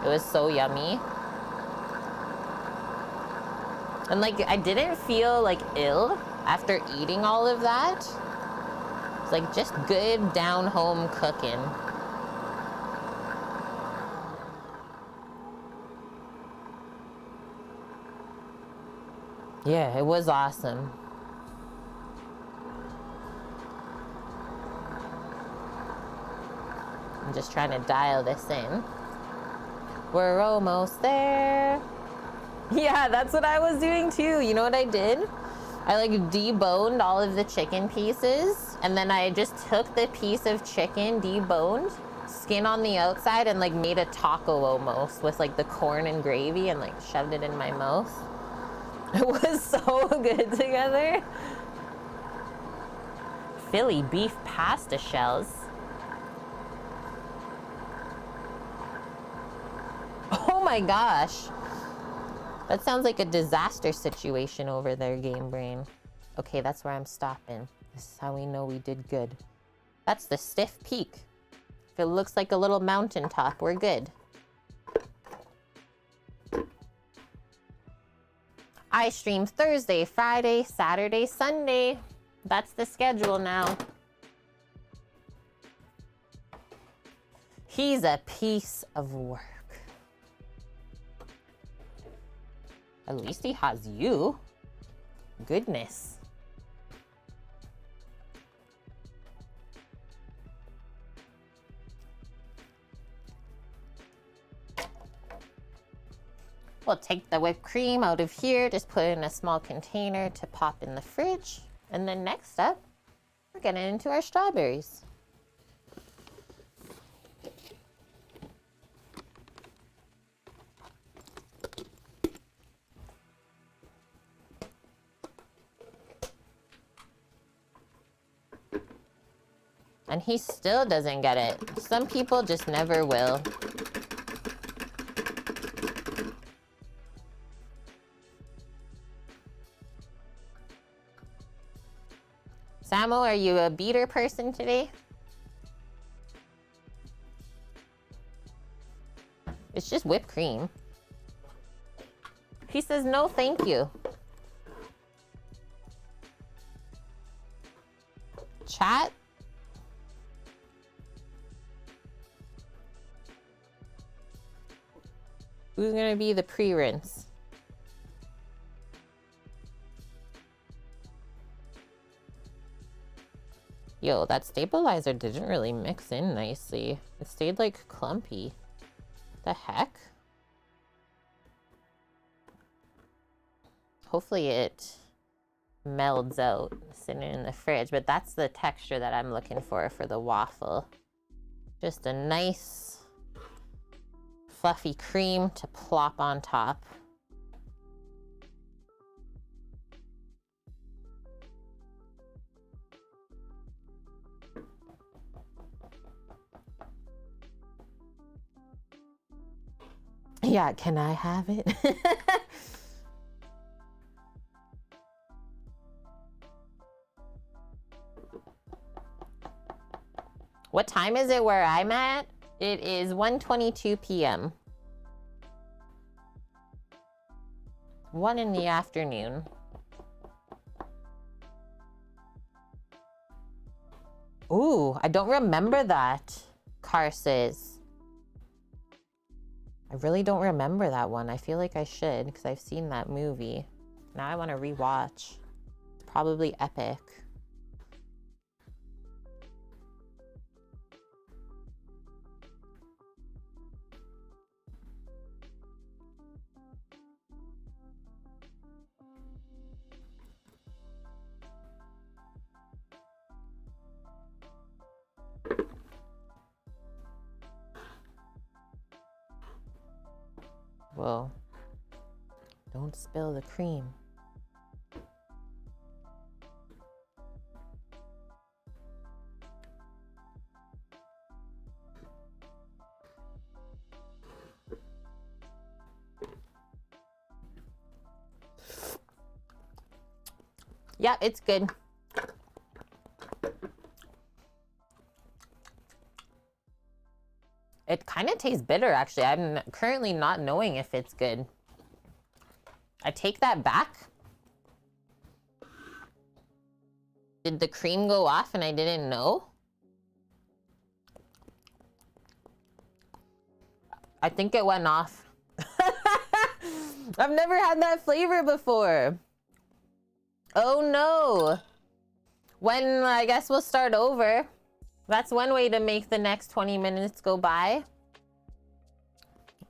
It was so yummy. And like, I didn't feel like ill after eating all of that. It's like just good down home cooking. Yeah, it was awesome. I'm just trying to dial this in. We're almost there. Yeah, that's what I was doing too. You know what I did? I like deboned all of the chicken pieces, and then I just took the piece of chicken deboned, skin on the outside, and like made a taco almost with like the corn and gravy and like shoved it in my mouth. It was so good together. Philly beef pasta shells. Oh my gosh. That sounds like a disaster situation over there, Game Brain. Okay, that's where I'm stopping. This is how we know we did good. That's the stiff peak. If it looks like a little mountaintop, we're good. I stream Thursday, Friday, Saturday, Sunday. That's the schedule now. He's a piece of work. At least he has you. Goodness. We'll take the whipped cream out of here, just put it in a small container to pop in the fridge. And then next up, we're getting into our strawberries. And he still doesn't get it. Some people just never will. Samo, are you a beater person today? It's just whipped cream. He says no, thank you. Chat? Who's gonna be the pre-rinse? Yo, that stabilizer didn't really mix in nicely. It stayed like clumpy. The heck? Hopefully it melds out sitting in the fridge, but that's the texture that I'm looking for the waffle. Just a nice fluffy cream to plop on top. Yeah, can I have it? What time is it where I'm at? It is 1:22 p.m. 1 in the afternoon. Ooh, I don't remember that, Car says. I really don't remember that one. I feel like I should because I've seen that movie. Now I want to rewatch. It's probably epic. Well, don't spill the cream. Yeah, it's good. It kind of tastes bitter, actually. I'm currently not knowing if it's good. I take that back. Did the cream go off and I didn't know? I think it went off. I've never had that flavor before. Oh no. When, I guess we'll start over. That's one way to make the next 20 minutes go by.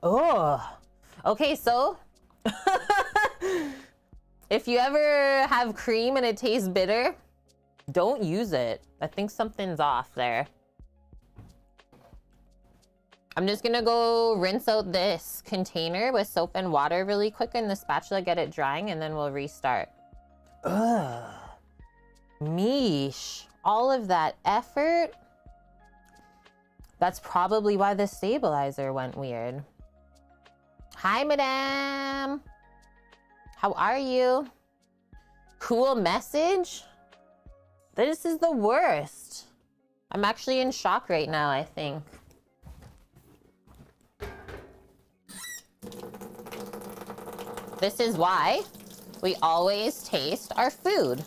Oh. Okay, so if you ever have cream and it tastes bitter, don't use it. I think something's off there. I'm just gonna go rinse out this container with soap and water really quick in the spatula, get it drying, and then we'll restart. Ugh. Meesh. All of that effort. That's probably why the stabilizer went weird. Hi, madame. How are you? Cool message? This is the worst. I'm actually in shock right now, I think. This is why we always taste our food.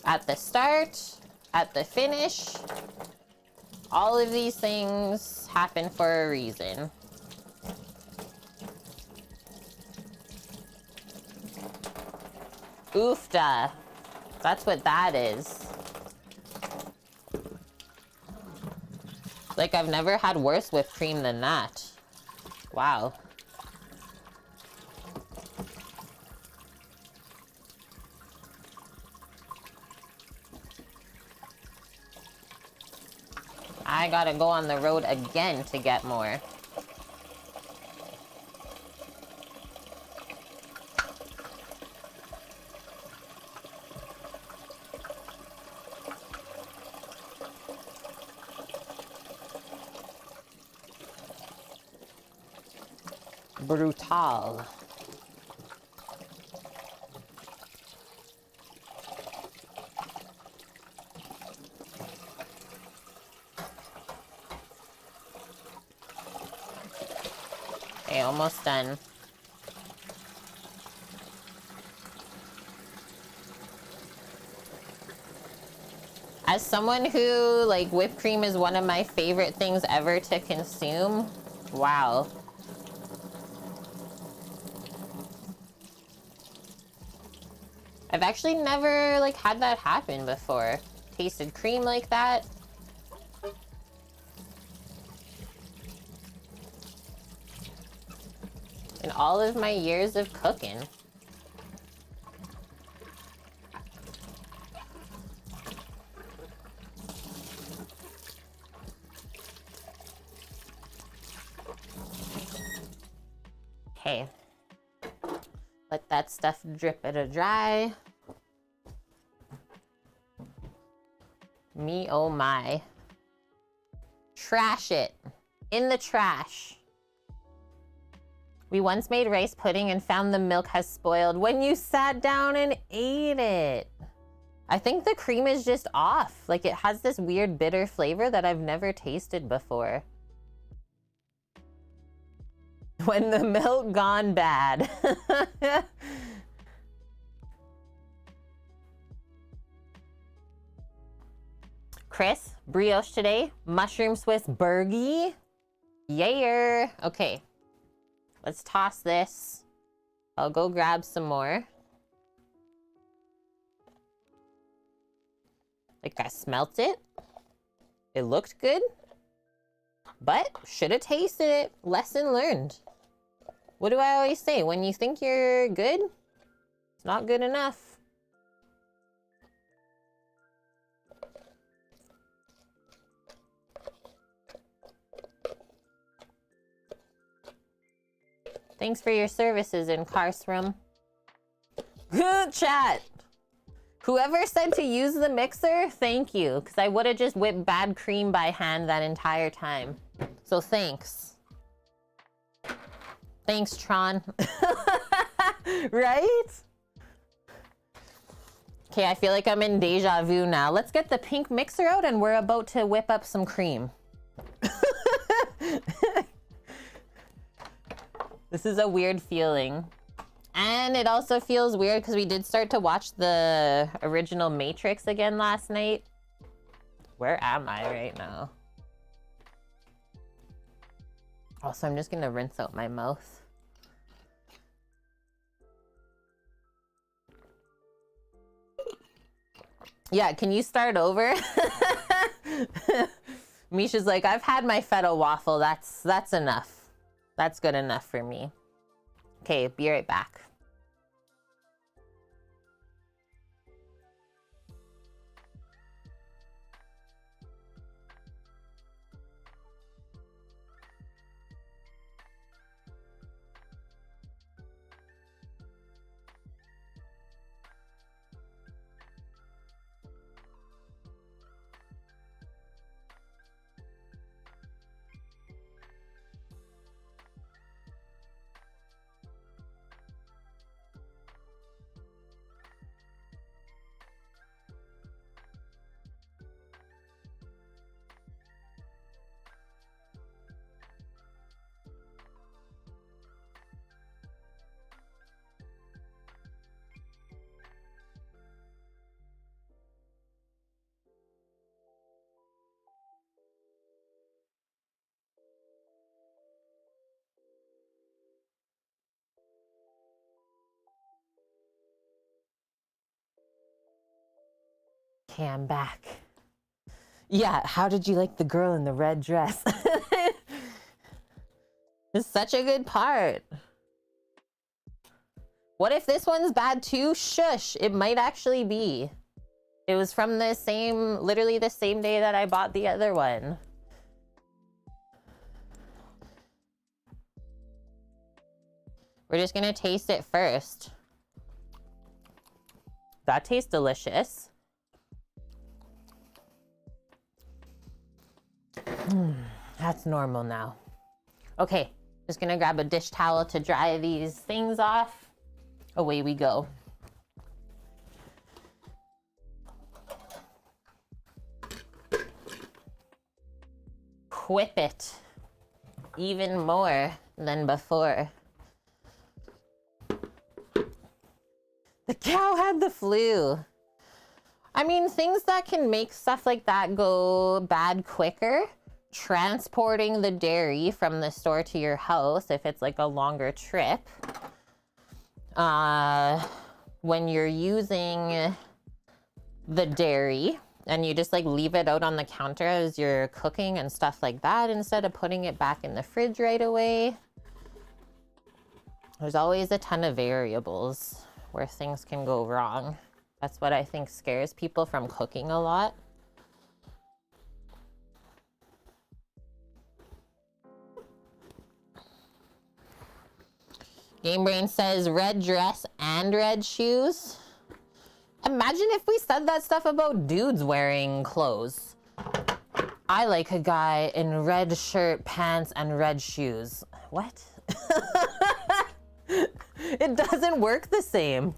At the start, at the finish, all of these things happen for a reason. Oofda. That's what that is. Like, I've never had worse whipped cream than that. Wow. I gotta go on the road again to get more. Brutal. Okay, almost done. As someone who, like, whipped cream is one of my favorite things ever to consume, wow. I've actually never, like, had that happen before. Tasted cream like that. In all of my years of cooking. Okay. Let that stuff drip it dry. Me, oh my. Trash it. In the trash. We once made rice pudding and found the milk has spoiled when you sat down and ate it. I think the cream is just off. Like, it has this weird bitter flavor that I've never tasted before. When the milk gone bad. Chris, brioche today. Mushroom Swiss burgie. Yayer. Okay. Let's toss this. I'll go grab some more. Like, I smelt it. It looked good. But should have tasted it. Lesson learned. What do I always say? When you think you're good, it's not good enough. Thanks for your services in Carsroom. Good chat. Whoever said to use the mixer, thank you. Because I would have just whipped bad cream by hand that entire time. So thanks. Thanks, Tron. Right? Okay, I feel like I'm in deja vu now. Let's get the pink mixer out and we're about to whip up some cream. This is a weird feeling. And it also feels weird because we did start to watch the original Matrix again last night. Where am I right now? Also, I'm just gonna rinse out my mouth. Yeah, can you start over? Misha's like, I've had my feta waffle. That's enough. That's good enough for me. Okay, be right back. Okay, I'm back. Yeah, how did you like the girl in the red dress? It's such a good part. What if this one's bad too? Shush, it might actually be. It was from the same, literally the same day that I bought the other one. We're just gonna taste it first. That tastes delicious. That's normal now. Okay, just gonna grab a dish towel to dry these things off. Away we go. Whip it even more than before. The cow had the flu. I mean, things that can make stuff like that go bad quicker. Transporting the dairy from the store to your house if it's like a longer trip. When you're using the dairy and you just like leave it out on the counter as you're cooking and stuff like that instead of putting it back in the fridge right away. There's always a ton of variables where things can go wrong. That's what I think scares people from cooking a lot. Game Brain says red dress and red shoes. Imagine if we said that stuff about dudes wearing clothes. I like a guy in red shirt, pants, and red shoes. What? It doesn't work the same.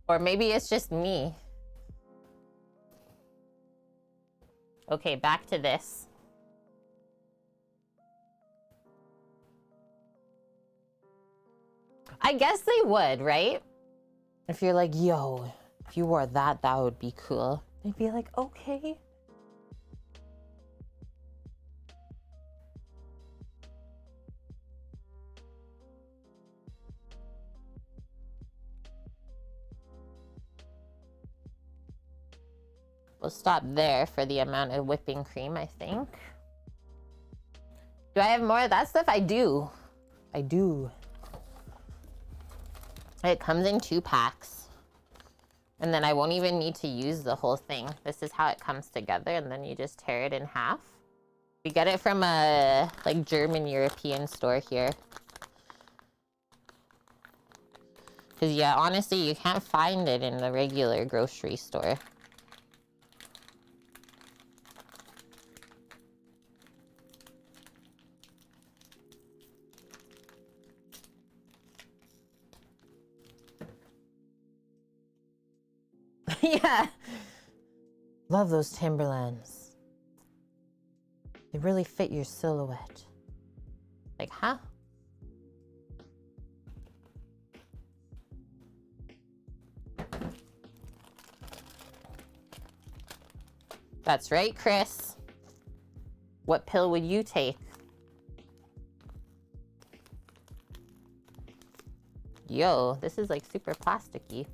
Or maybe it's just me. Okay, back to this. I guess they would, right? If you're like, yo, if you wore that, that would be cool. They'd be like, okay. We'll stop there for the amount of whipping cream, I think. Do I have more of that stuff? I do. I do. It comes in 2 packs. And then I won't even need to use the whole thing. This is how it comes together, and then you just tear it in half. We get it from a like German European store here. Because yeah, honestly, you can't find it in the regular grocery store. Yeah. Love those Timberlands. They really fit your silhouette. Like, huh? That's right, Chris. What pill would you take? Yo, this is like super plasticky.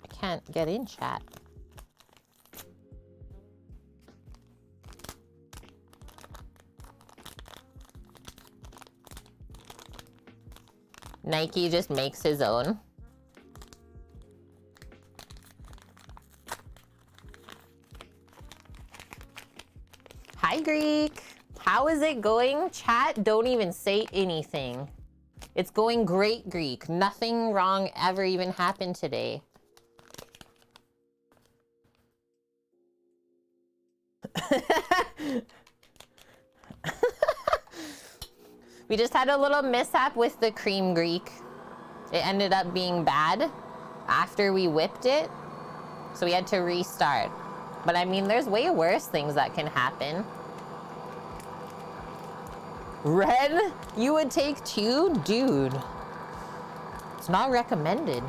I can't get in, chat. Nike just makes his own. Hi, Greek. How is it going? Chat, don't even say anything. It's going great, Greek. Nothing wrong ever even happened today. We just had a little mishap with the cream, Greek. It ended up being bad after we whipped it, so we had to restart. But I mean, there's way worse things that can happen. Red? You would take 2? Dude. It's not recommended.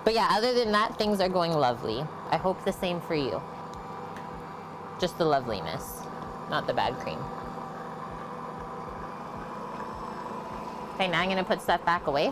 But yeah, other than that, things are going lovely. I hope the same for you. Just the loveliness, not the bad cream. Okay, now I'm gonna put stuff back away.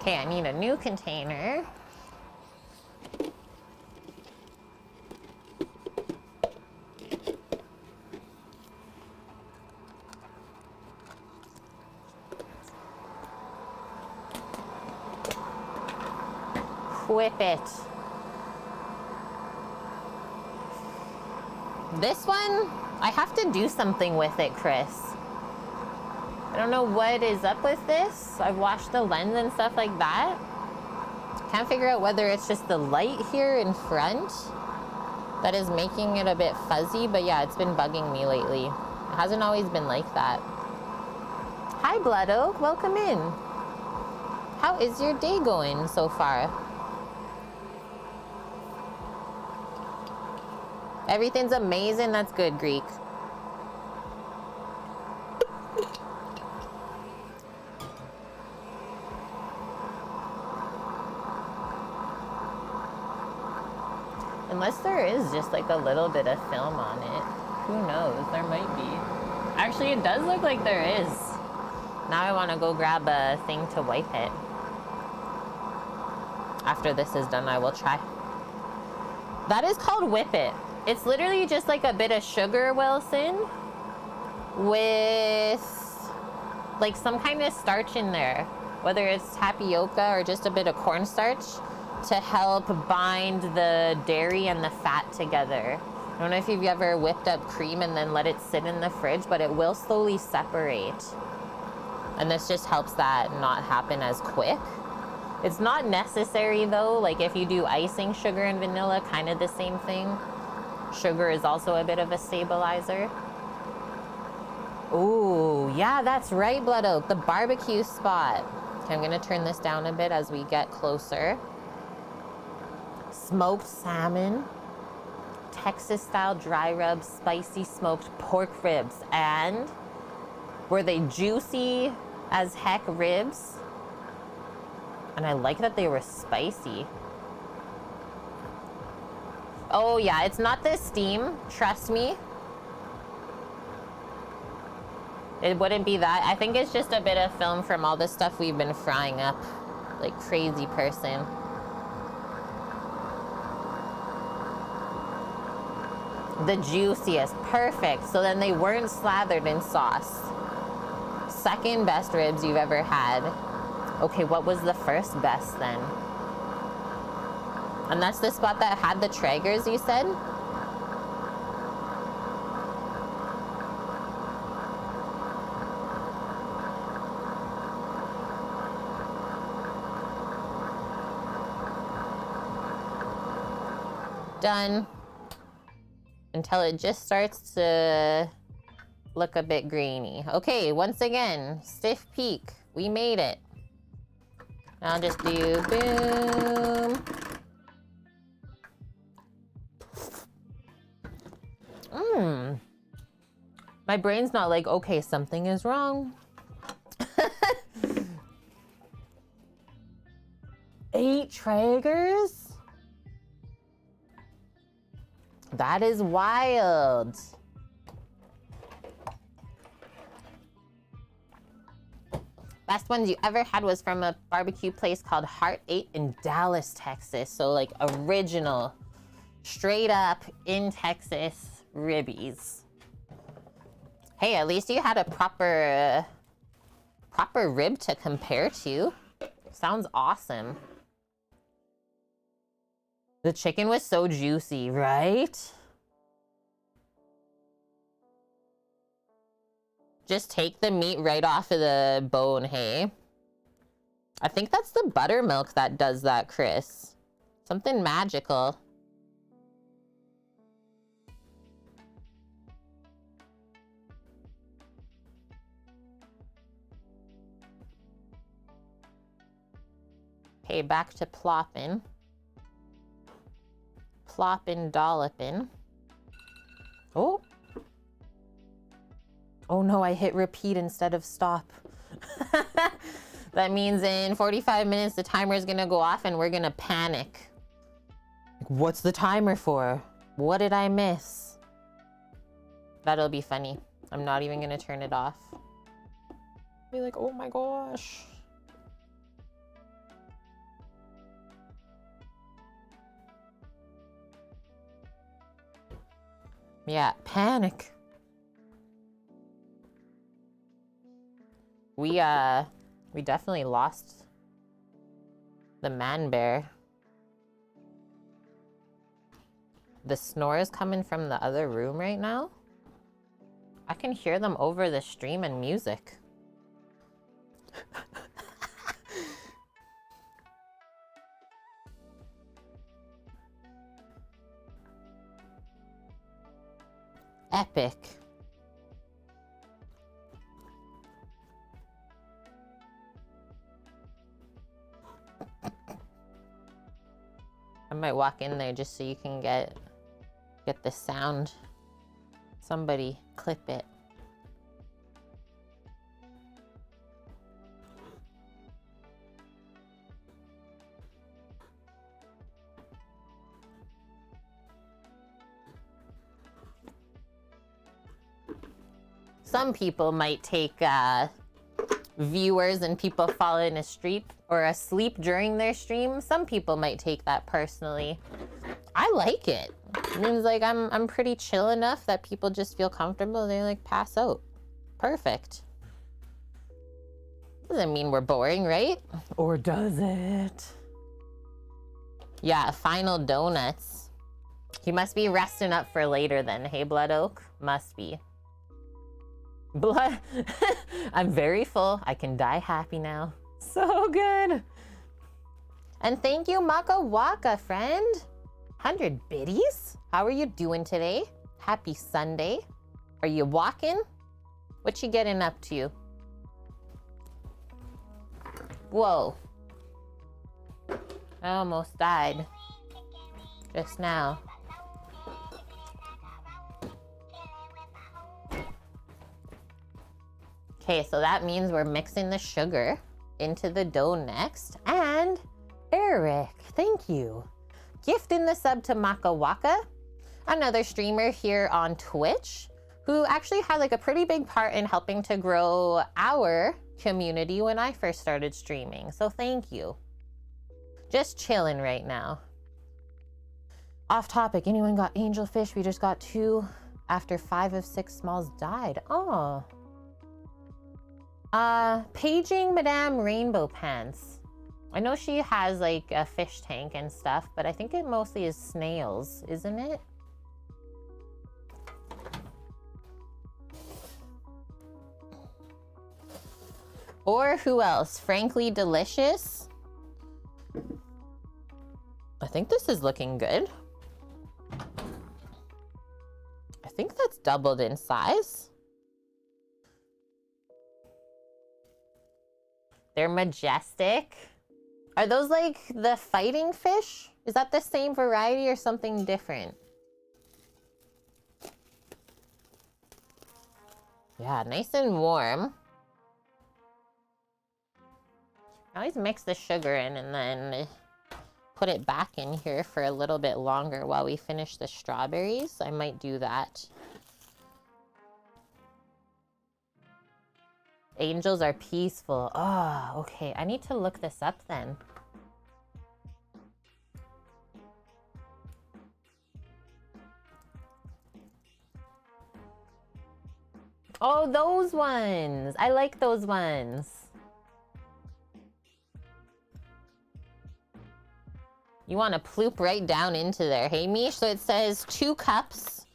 Okay, I need a new container. Whip it. This one, I have to do something with it, Chris. I don't know what is up with this. I've washed the lens and stuff like that. Can't figure out whether it's just the light here in front that is making it a bit fuzzy, but yeah, it's been bugging me lately. It hasn't always been like that. Hi, Blood Oak, welcome in. How is your day going so far? Everything's amazing, that's good, Greek. Unless there is just like a little bit of film on it. Who knows? There might be. Actually, it does look like there is. Now I want to go grab a thing to wipe it. After this is done, I will try. That is called Whip It. It's literally just like a bit of sugar, Wilson, with like some kind of starch in there. Whether it's tapioca or just a bit of cornstarch, to help bind the dairy and the fat together. I don't know if you've ever whipped up cream and then let it sit in the fridge, but it will slowly separate. And this just helps that not happen as quick. It's not necessary though, like if you do icing sugar and vanilla, kind of the same thing. Sugar is also a bit of a stabilizer. Ooh, yeah, that's right, Blood Oak, the barbecue spot. Okay, I'm gonna turn this down a bit as we get closer. Smoked salmon, Texas style dry rub, spicy smoked pork ribs. And were they juicy as heck ribs? And I like that they were spicy. Oh yeah, it's not the steam, trust me. It wouldn't be that. I think it's just a bit of film from all the stuff we've been frying up like crazy person. The juiciest, perfect. So then they weren't slathered in sauce. Second best ribs you've ever had. Okay, what was the first best then? And that's the spot that had the Traegers, you said? Done. until it just starts to look a bit grainy. Okay, once again, stiff peak. We made it. Now I'll just do boom. My brain's not like, okay, something is wrong. 8 Traegers? That is wild. Best ones you ever had was from a barbecue place called Heart 8 in Dallas, Texas. So like original, straight up in Texas ribbies. Hey, at least you had a proper rib to compare to. Sounds awesome. The chicken was so juicy, right? Just take the meat right off of the bone, hey? I think that's the buttermilk that does that, Chris. Something magical. Okay, back to plopping. Plopping, dolloping. Oh. Oh no, I hit repeat instead of stop. That means in 45 minutes, the timer is gonna go off and we're gonna panic. What's the timer for? What did I miss? That'll be funny. I'm not even gonna turn it off. Be like, oh my gosh. Yeah, panic. We definitely lost the man bear. The snores coming from the other room right now. I can hear them over the stream and music. Epic. I might walk in there just so you can get the sound. Somebody clip it. Some people might take viewers and people falling asleep or asleep during their stream. Some people might take that personally. I like it. It means like I'm pretty chill enough that people just feel comfortable. They like pass out. Perfect. Doesn't mean we're boring, right? Or does it? Yeah, final donuts. He must be resting up for later then. Hey, Blood Oak? Must be. Blood. I'm very full. I can die happy now. So good. And thank you, Maka Waka, friend. 100 biddies. How are you doing today? Happy Sunday. Are you walking? What you getting up to? Whoa. I almost died. Just now. Okay, so that means we're mixing the sugar into the dough next. And Eric, thank you. Gifting the sub to Maka Waka, another streamer here on Twitch, who actually had like a pretty big part in helping to grow our community when I first started streaming. So thank you. Just chilling right now. Off topic, anyone got angelfish? We just got 2 after 5 of 6 smalls died. Oh. Paging Madame Rainbow Pants. I know she has like a fish tank and stuff, but I think it mostly is snails, isn't it? Or who else? Frankly Delicious. I think this is looking good. think that's doubled in size. They're majestic. Are those like the fighting fish? Is that the same variety or something different? Yeah, nice and warm. I always mix the sugar in and then put it back in here for a little bit longer while we finish the strawberries. I might do that. Angels are peaceful. Oh, okay. I need to look this up then. Oh, those ones. I like those ones. You want to ploop right down into there. Hey, Mish? So it says 2 cups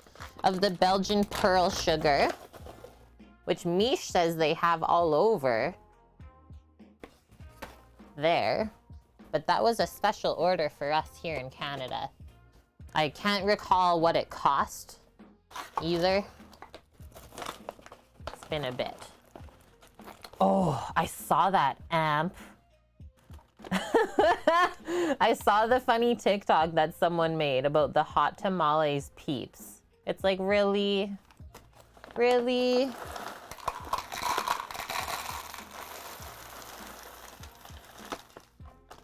of the Belgian pearl sugar, which Mish says they have all over there. But that was a special order for us here in Canada. I can't recall what it cost either. It's been a bit. Oh, I saw that amp. I saw the funny TikTok that someone made about the hot tamales peeps. It's like, really? Really?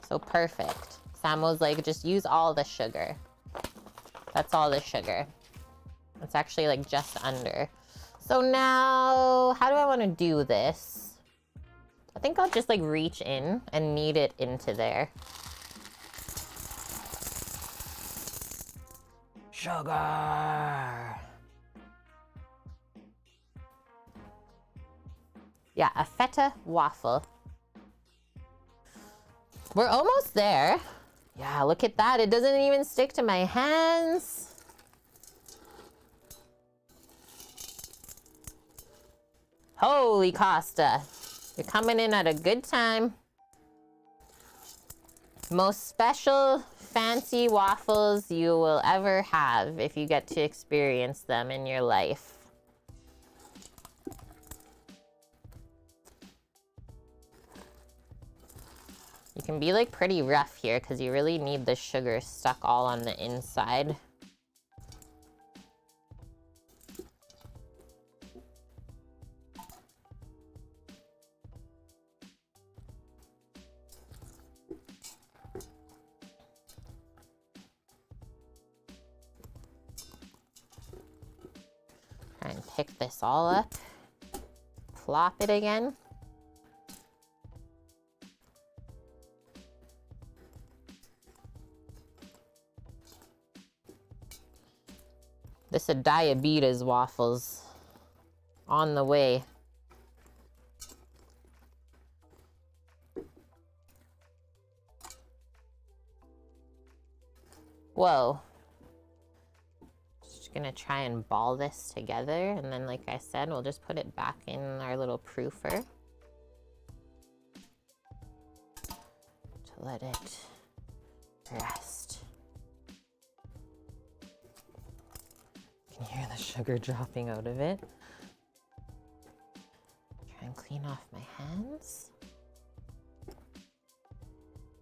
So perfect. Sam was like, just use all the sugar. That's all the sugar. It's actually like just under. So now, how do I want to do this? I think I'll just like reach in and knead it into there. Sugar. Yeah, a feta waffle. We're almost there. Yeah, look at that. It doesn't even stick to my hands. Holy Costa. You're coming in at a good time. Most special, fancy waffles you will ever have if you get to experience them in your life. You can be like pretty rough here because you really need the sugar stuck all on the inside. Try and pick this all up. Plop it again. This is diabetes waffles on the way. Whoa. Just gonna try and ball this together, and then like I said, we'll just put it back in our little proofer to let it rest. You can hear the sugar dropping out of it. Try and clean off my hands.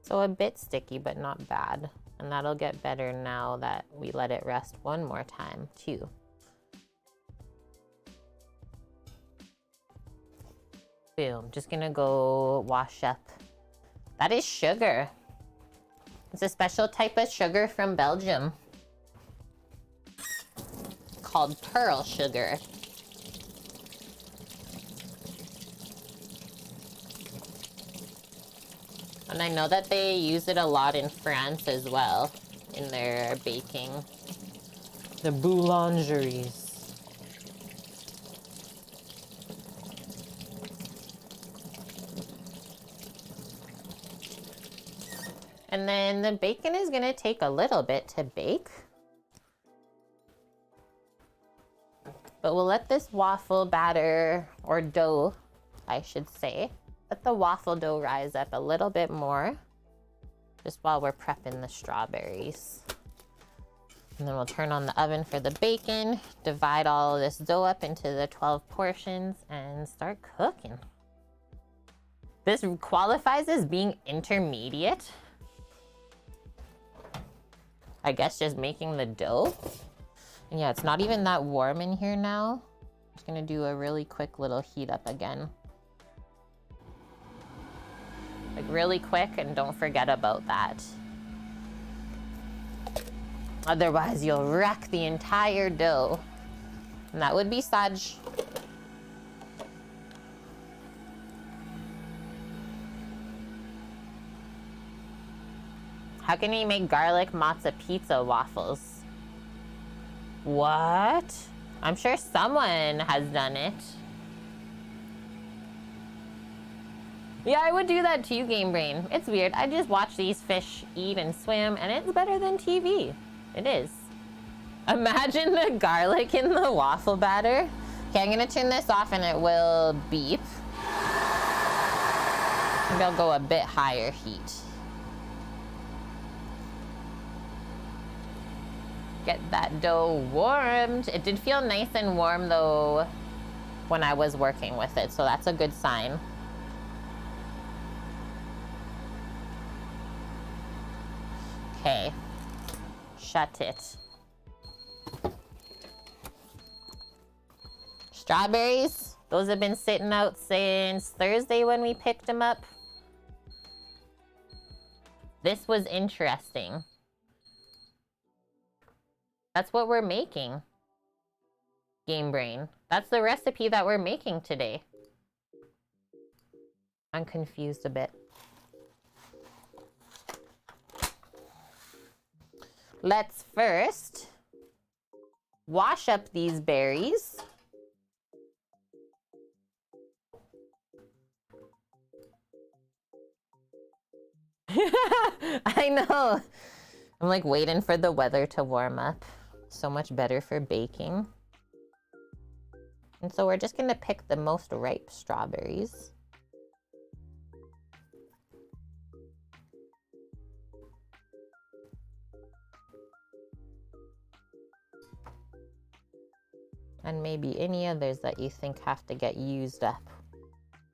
So a bit sticky, but not bad. And that'll get better now that we let it rest one more time too. Boom, just gonna go wash up. That is sugar. It's a special type of sugar from Belgium called pearl sugar. And I know that they use it a lot in France as well in their baking. The boulangeries. And then the bacon is gonna take a little bit to bake. But we'll let this waffle batter, or dough, I should say, let the waffle dough rise up a little bit more just while we're prepping the strawberries. And then we'll turn on the oven for the bacon, divide all of this dough up into the 12 portions, and start cooking. This qualifies as being intermediate. I guess just making the dough. And yeah, it's not even that warm in here now. Just gonna do a really quick little heat up again. Like really quick, and don't forget about that. Otherwise, you'll wreck the entire dough. And that would be sad. How can you make garlic matzo pizza waffles? What? I'm sure someone has done it. Yeah, I would do that too, Game Brain. It's weird. I just watch these fish eat and swim, and it's better than TV. It is. Imagine the garlic in the waffle batter. Okay, I'm gonna turn this off and it will beep. Maybe I'll go a bit higher heat. Get that dough warmed. It did feel nice and warm though when I was working with it, so that's a good sign. Okay, shut it. Strawberries, those have been sitting out since Thursday when we picked them up. This was interesting. That's what we're making. Game Brain. That's the recipe that we're making today. I'm confused a bit. Let's first wash up these berries. I know. I'm like waiting for the weather to warm up. So much better for baking. And so we're just gonna pick the most ripe strawberries. And maybe any others that you think have to get used up.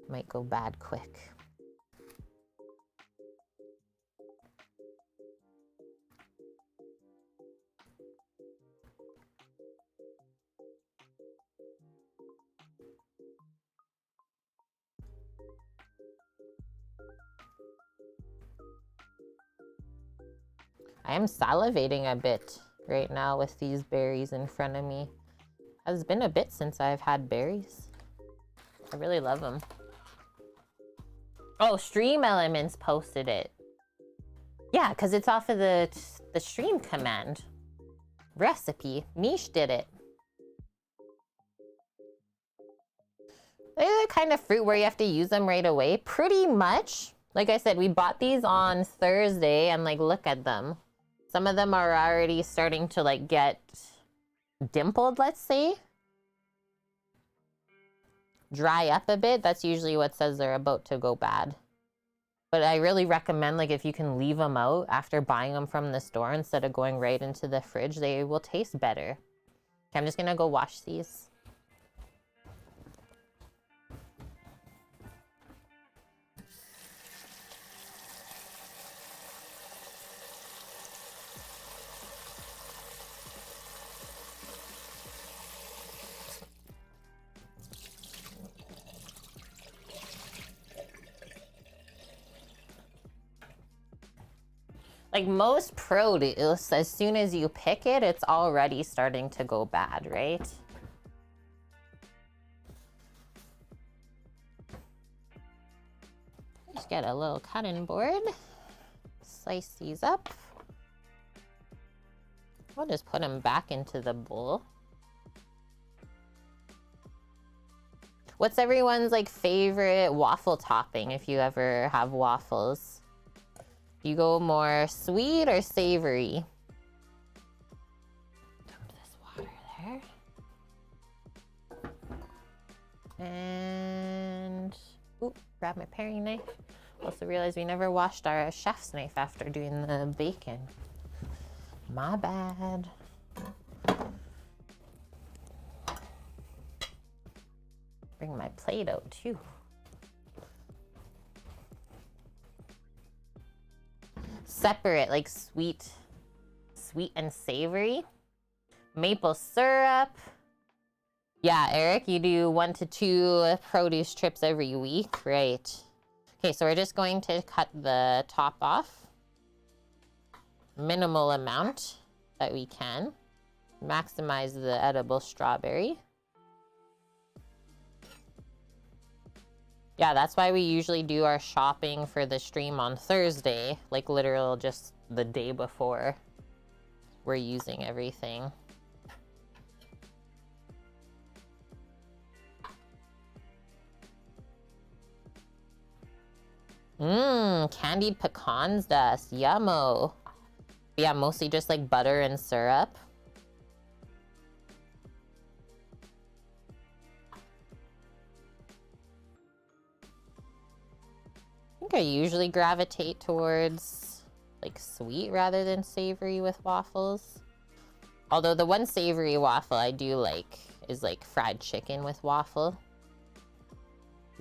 Might go bad quick. I am salivating a bit right now with these berries in front of me. It's been a bit since I've had berries. I really love them. Oh, Stream Elements posted it. Yeah, because it's off of the stream command. Recipe. Mish did it. They're the kind of fruit where you have to use them right away. Pretty much. Like I said, we bought these on Thursday and like look at them. Some of them are already starting to like get dimpled, let's say. Dry up a bit. That's usually what says they're about to go bad. But I really recommend, like, if you can leave them out after buying them from the store instead of going right into the fridge, they will taste better. Okay, I'm just gonna go wash these. Like most produce, as soon as you pick it, it's already starting to go bad, right? Just get a little cutting board, slice these up. I'll just put them back into the bowl. What's everyone's like favorite waffle topping if you ever have waffles? You go more sweet or savory? Dump this water there. And, ooh, grab my paring knife. Also realized we never washed our chef's knife after doing the bacon. My bad. bring my plate out too. Separate, like sweet and savory. Maple syrup. Yeah, Eric, you do 1 to 2 produce trips every week, right? Okay, so we're just going to cut the top off. Minimal amount that we can. Maximize the edible strawberry. Yeah, that's why we usually do our shopping for the stream on Thursday, like literal just the day before we're using everything. Candied pecans dust, yummo. Yeah, mostly just like butter and syrup. I think I usually gravitate towards like sweet rather than savory with waffles. Although the one savory waffle I do like is like fried chicken with waffle.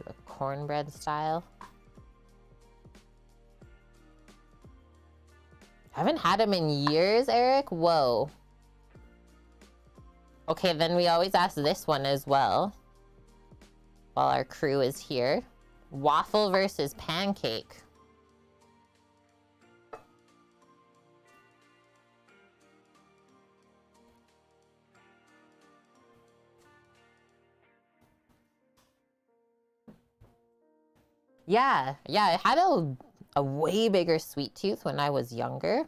A cornbread style. Haven't had them in years, Eric? Whoa. Okay, then we always ask this one as well. While our crew is here. Waffle versus pancake. Yeah, I had a way bigger sweet tooth when I was younger.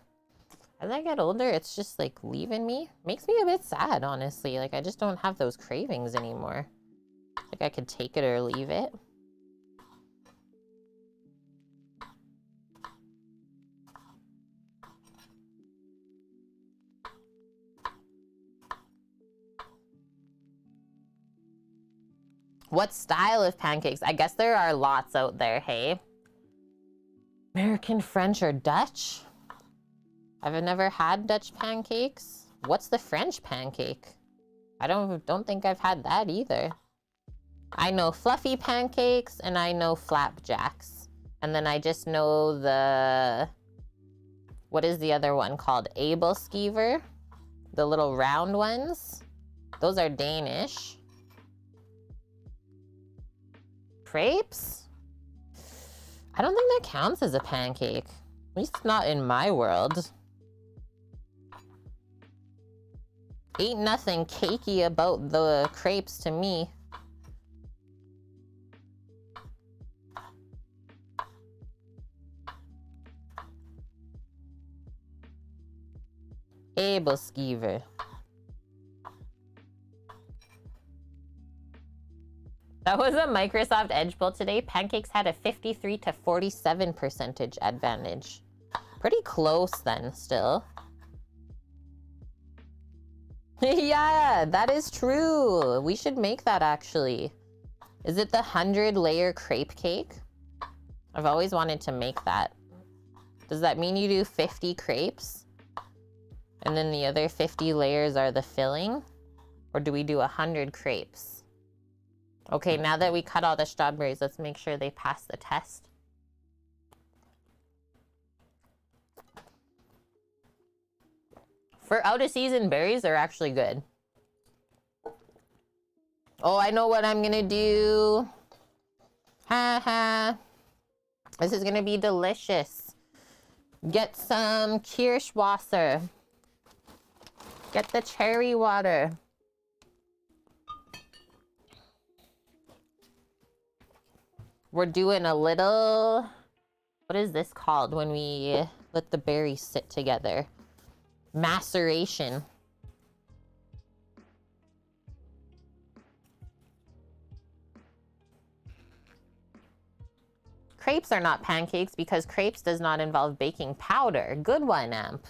As I get older, it's just like leaving me. Makes me a bit sad, honestly. Like I just don't have those cravings anymore. Like I could take it or leave it. What style of pancakes? I guess there are lots out there, hey? American, French, or Dutch? I've never had Dutch pancakes. What's the French pancake? I don't think I've had that either. I know fluffy pancakes and I know flapjacks. And then I just know the... What is the other one called? Abelskever? The little round ones? Those are Danish. Crepes? I don't think that counts as a pancake. At least not in my world. Ain't nothing cakey about the crepes to me. Abelskever. That was a Microsoft Edge poll today. Pancakes had a 53 to 47% advantage. Pretty close then, still. Yeah, that is true. We should make that actually. Is it the 100-layer crepe cake? I've always wanted to make that. Does that mean you do 50 crepes? And then the other 50 layers are the filling? Or do we do 100 crepes? Okay, now that we cut all the strawberries, let's make sure they pass the test. For out of season berries, they're actually good. Oh, I know what I'm gonna do. Ha ha. This is gonna be delicious. Get some Kirschwasser. Get the cherry water. We're doing a little, what is this called when we let the berries sit together? Maceration. Crepes are not pancakes because crepes does not involve baking powder. Good one, Amp.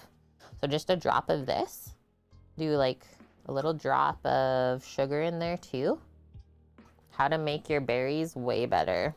So just a drop of this. Do like a little drop of sugar in there too. How to make your berries way better.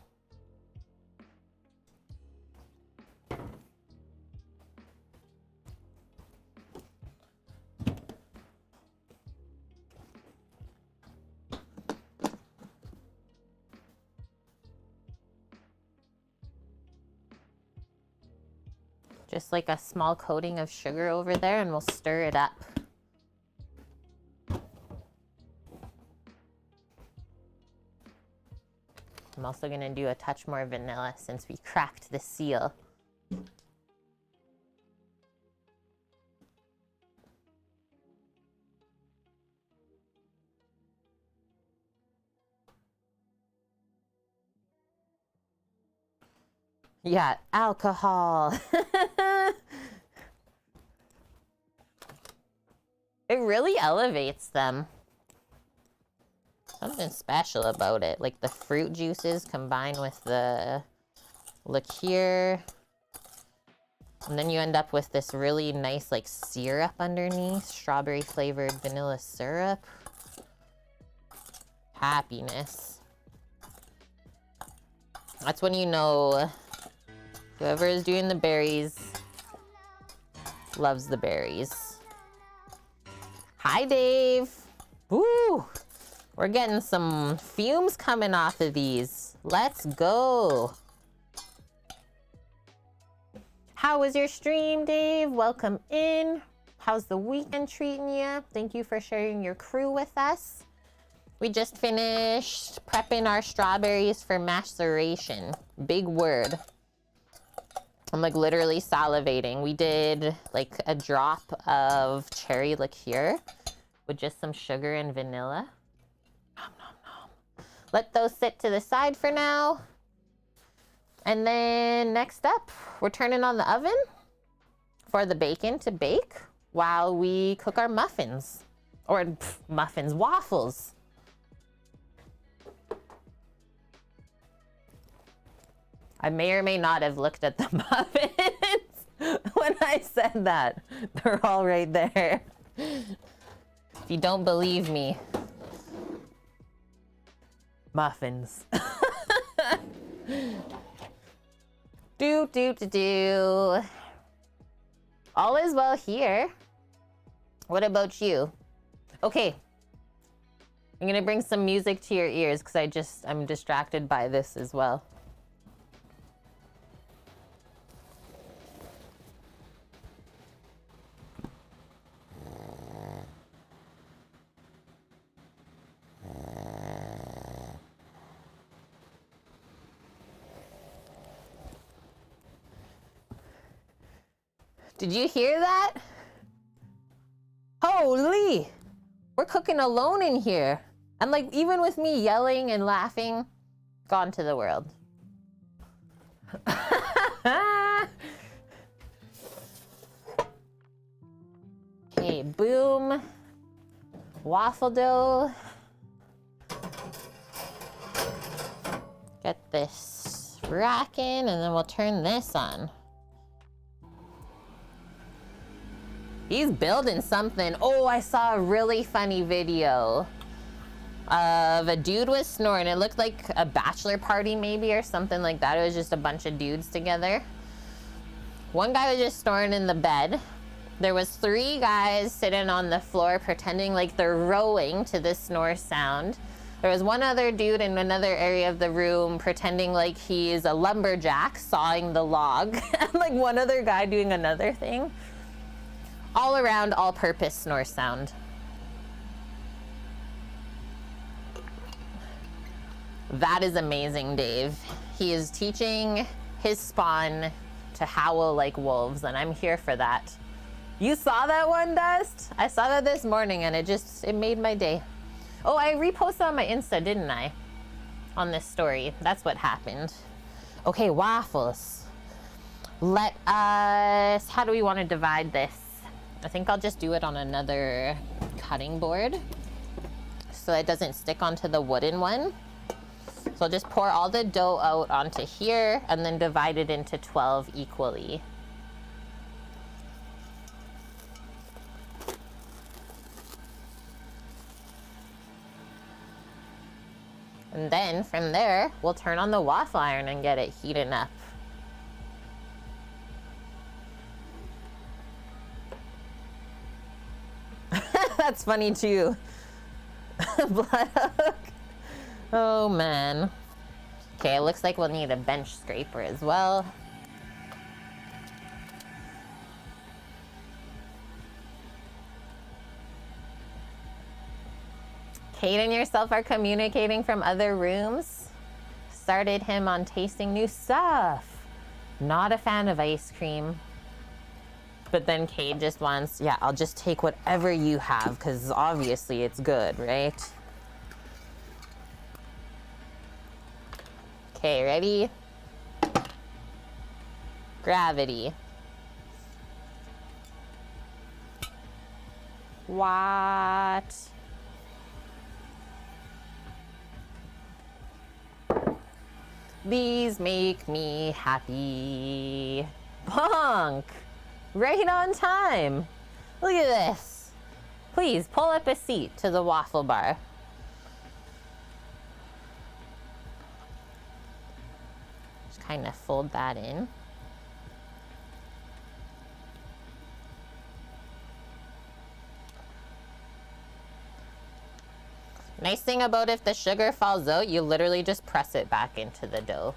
Just like a small coating of sugar over there, and we'll stir it up. I'm also gonna do a touch more vanilla since we cracked the seal. Yeah, alcohol. It really elevates them. Something special about it, like the fruit juices combined with the liqueur. And then you end up with this really nice like syrup underneath, strawberry flavored vanilla syrup. Happiness. That's when you know whoever is doing the berries loves the berries. Hi, Dave. Woo! We're getting some fumes coming off of these. Let's go. How was your stream, Dave? Welcome in. How's the weekend treating you? Thank you for sharing your crew with us. We just finished prepping our strawberries for maceration. Big word. I'm like literally salivating. We did like a drop of cherry liqueur with just some sugar and vanilla. Nom, nom, nom. Let those sit to the side for now. And then next up, we're turning on the oven for the bacon to bake while we cook our muffins. Or muffins, waffles. I may or may not have looked at the muffins when I said that. They're all right there. If you don't believe me, muffins. Do. All is well here. What about you? Okay. I'm gonna bring some music to your ears because I'm distracted by this as well. Did you hear that? Holy! We're cooking alone in here. And like, even with me yelling and laughing, gone to the world. Okay, boom. Waffle dough. Get this racking, and then we'll turn this on. He's building something. Oh, I saw a really funny video of a dude was snoring. It looked like a bachelor party maybe or something like that. It was just a bunch of dudes together. One guy was just snoring in the bed. There was 3 guys sitting on the floor pretending like they're rowing to this snore sound. There was one other dude in another area of the room pretending like he's a lumberjack sawing the log. And like one other guy doing another thing. All around, all-purpose snore sound. That is amazing, Dave. He is teaching his spawn to howl like wolves, and I'm here for that. You saw that one, Dust? I saw that this morning, and it made my day. Oh, I reposted on my Insta, didn't I? On this story. That's what happened. Okay, waffles. Let us... How do we want to divide this? I think I'll just do it on another cutting board so it doesn't stick onto the wooden one. So I'll just pour all the dough out onto here and then divide it into 12 equally. And then from there, we'll turn on the waffle iron and get it heating up. That's funny too. Blood hook. Oh man. Okay, it looks like we'll need a bench scraper as well. Kate and yourself are communicating from other rooms. Started him on tasting new stuff. Not a fan of ice cream. But then Kate just wants, yeah, I'll just take whatever you have because obviously it's good, right? Okay, ready? Gravity. What? These make me happy. Bonk! Right on time. Look at this. Please pull up a seat to the waffle bar. Just kind of fold that in. Nice thing about if the sugar falls out, you literally just press it back into the dough.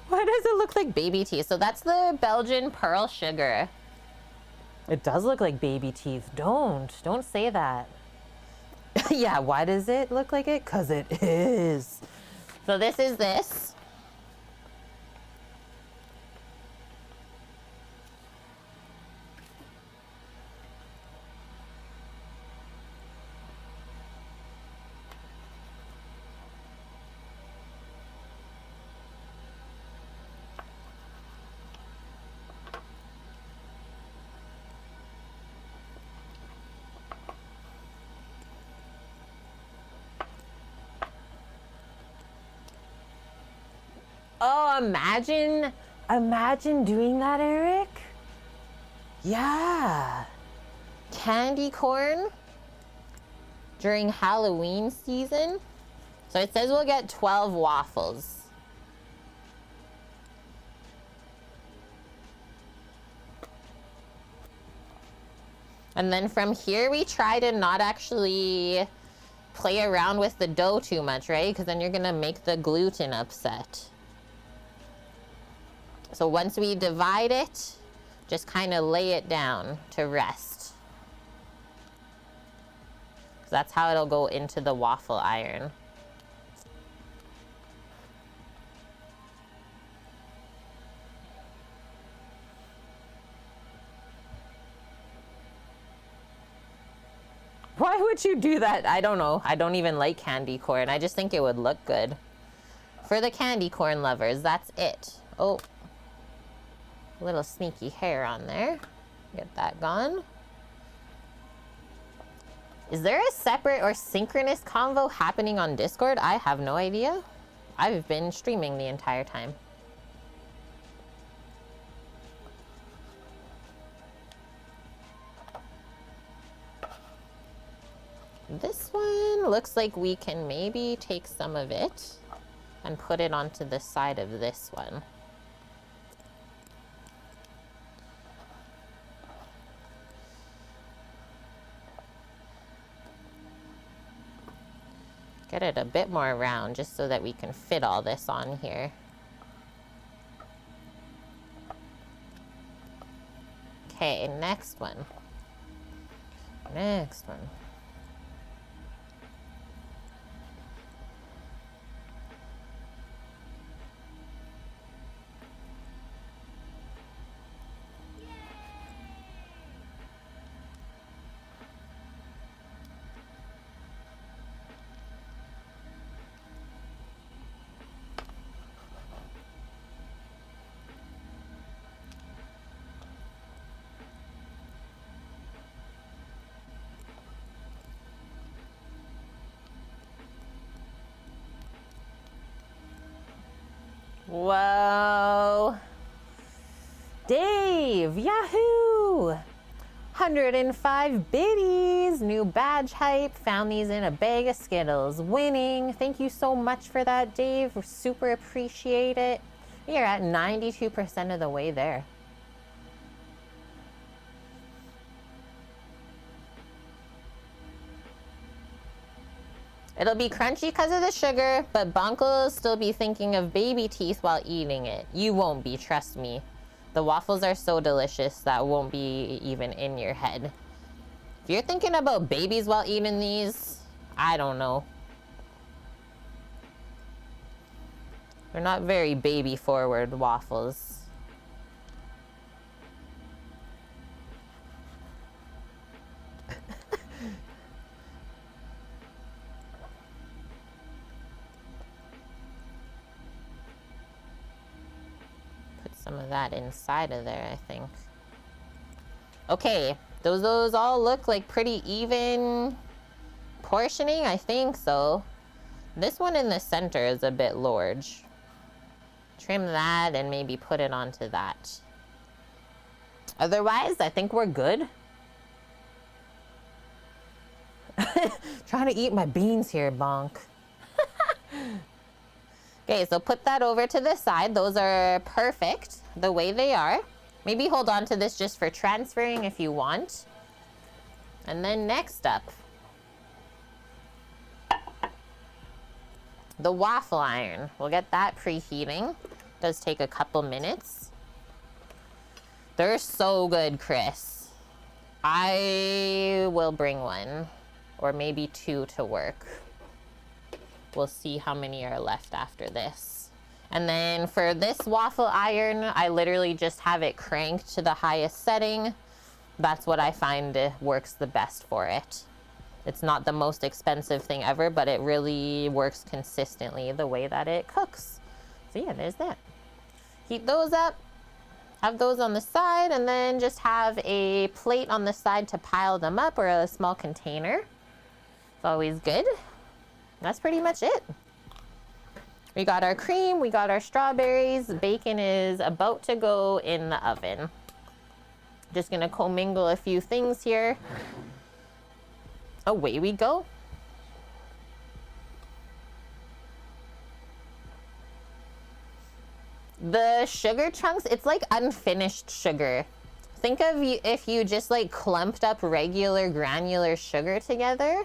Why does it look like baby teeth? So that's the Belgian pearl sugar. It does look like baby teeth. Don't say that. Yeah, why does it look like it? 'Cause it is. So this is this. Oh, imagine doing that, Eric. Yeah. Candy corn during Halloween season. So it says we'll get 12 waffles. And then from here, we try to not actually play around with the dough too much, right? Because then you're gonna make the gluten upset. So once we divide it, just kind of lay it down to rest. So that's how it'll go into the waffle iron. Why would you do that? I don't know. I don't even like candy corn. I just think it would look good. For the candy corn lovers, that's it. Oh. Little sneaky hair on there. Get that gone. Is there a separate or synchronous convo happening on Discord? I have no idea. I've been streaming the entire time. This one looks like we can maybe take some of it and put it onto the side of this one. Get it a bit more round just so that we can fit all this on here. Okay, next one. Next one. Whoa. Dave, yahoo! 105 biddies, new badge hype, found these in a bag of Skittles, winning. Thank you so much for that, Dave. We super appreciate it. We are at 92% of the way there. It'll be crunchy because of the sugar, but Bonk will still be thinking of baby teeth while eating it. You won't be, trust me. The waffles are so delicious that won't be even in your head. If you're thinking about babies while eating these, I don't know. They're not very baby forward waffles. Put some of that inside of there, I think. Okay, those all look like pretty even portioning, I think so. This one in the center is a bit large. Trim that and maybe put it onto that. Otherwise, I think we're good. Trying to eat my beans here, bonk. Okay, so put that over to the side. Those are perfect the way they are. Maybe hold on to this just for transferring if you want. And then next up, the waffle iron. We'll get that preheating. Does take a couple minutes. They're so good, Chris. I will bring one or maybe two to work. We'll see how many are left after this. And then for this waffle iron, I literally just have it cranked to the highest setting. That's what I find works the best for it. It's not the most expensive thing ever, but it really works consistently the way that it cooks. So yeah, there's that. Heat those up, have those on the side, and then just have a plate on the side to pile them up, or a small container. It's always good. That's pretty much it. We got our cream, we got our strawberries. Bacon is about to go in the oven. Just gonna commingle a few things here. Away we go. The sugar chunks, it's like unfinished sugar. Think of if you just like clumped up regular granular sugar together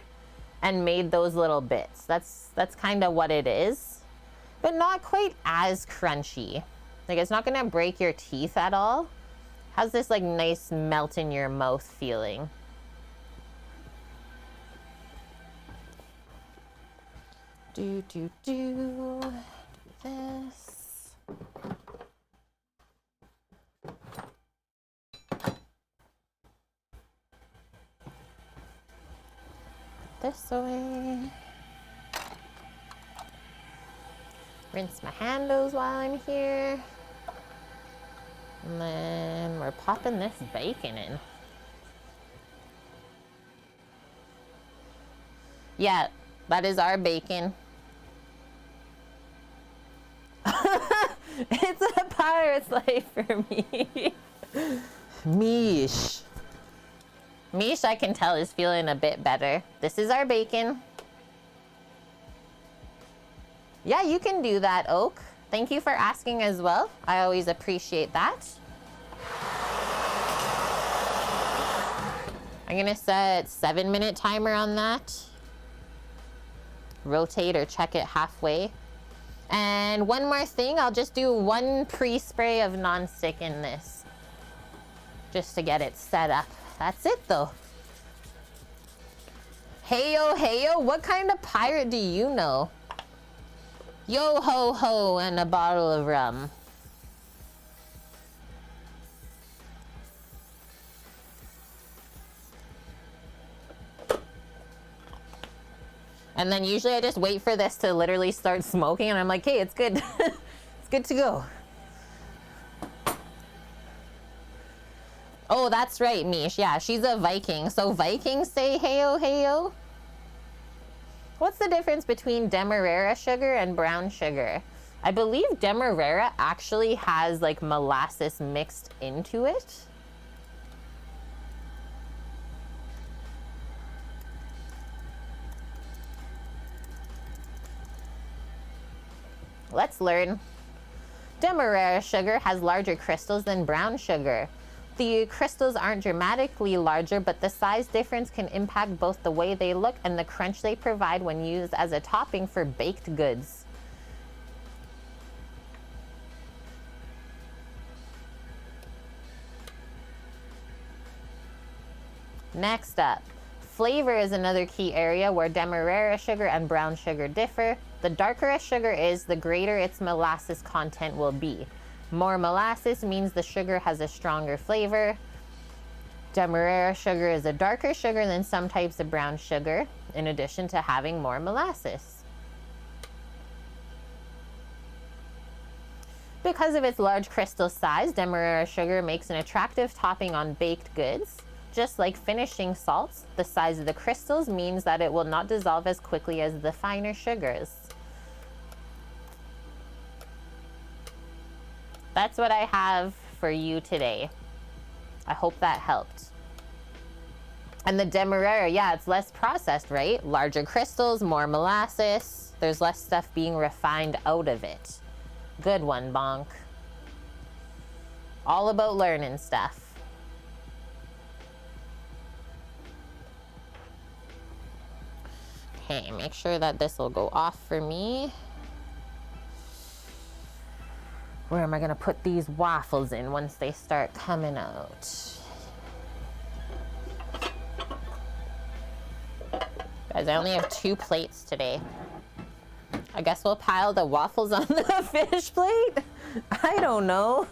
and made those little bits. That's kind of what it is, but not quite as crunchy. Like it's not gonna break your teeth at all. Has this like nice melt in your mouth feeling. Do this. This away. Rinse my handles while I'm here. And then we're popping this bacon in. Yeah, that is our bacon. It's a pirate's life for me. Mish. Mish, I can tell, is feeling a bit better. This is our bacon. Yeah, you can do that, Oak. Thank you for asking as well. I always appreciate that. I'm gonna set 7-minute timer on that. Rotate or check it halfway. And one more thing, I'll just do one pre-spray of nonstick in this, just to get it set up. That's it though. Heyo, heyo, what kind of pirate do you know? Yo ho ho and a bottle of rum. And then usually I just wait for this to literally start smoking and I'm like, hey, it's good. It's good to go. Oh, that's right, Mish. Yeah, she's a Viking. So Vikings say heyo, heyo. What's the difference between Demerara sugar and brown sugar? I believe Demerara actually has like molasses mixed into it. Let's learn. Demerara sugar has larger crystals than brown sugar. The crystals aren't dramatically larger, but the size difference can impact both the way they look and the crunch they provide when used as a topping for baked goods. Next up, Flavor is another key area where demerara sugar and brown sugar differ. The darker a sugar is, the greater its molasses content will be. More molasses means the sugar has a stronger flavor. Demerara sugar is a darker sugar than some types of brown sugar, in addition to having more molasses. Because of its large crystal size, demerara sugar makes an attractive topping on baked goods. Just like finishing salts, the size of the crystals means that it will not dissolve as quickly as the finer sugars. That's what I have for you today. I hope that helped. And the demerara, yeah, it's less processed, right? Larger crystals, more molasses. There's less stuff being refined out of it. Good one, Bonk. All about learning stuff. Okay, make sure that this will go off for me. Where am I gonna put these waffles in once they start coming out? Guys, I only have 2 plates today. I guess we'll pile the waffles on the fish plate? I don't know.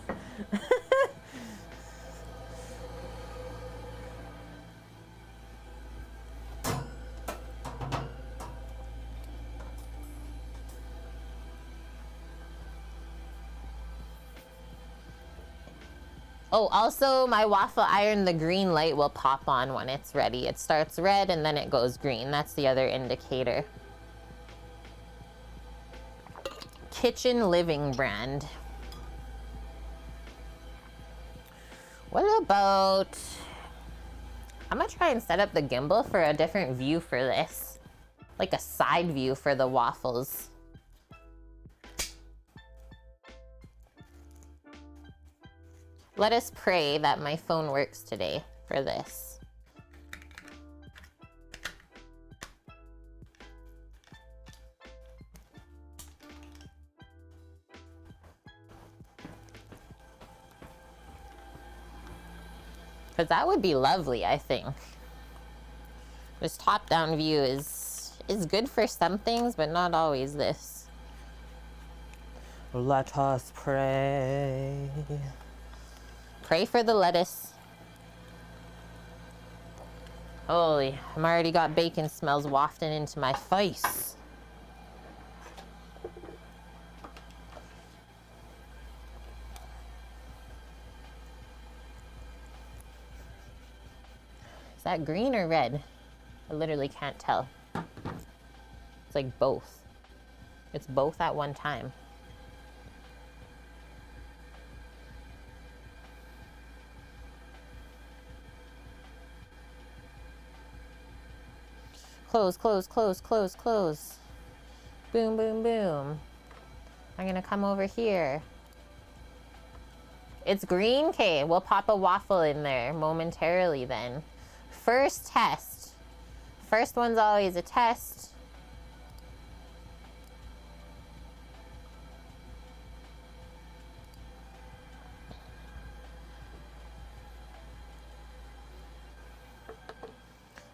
Oh, also my waffle iron, the green light will pop on when it's ready. It starts red and then it goes green. That's the other indicator. Kitchen Living brand. What about... I'm gonna try and set up the gimbal for a different view for this. Like a side view for the waffles. Let us pray that my phone works today for this. Because that would be lovely, I think. This top-down view is good for some things, but not always this. Let us pray. Pray for the lettuce. Holy, I'm already got bacon smells wafting into my face. Is that green or red? I literally can't tell. It's like both. It's both at one time. Close, close, close, close, close. Boom, boom, boom. I'm gonna come over here. It's green? Okay, we'll pop a waffle in there momentarily then. First test. First one's always a test.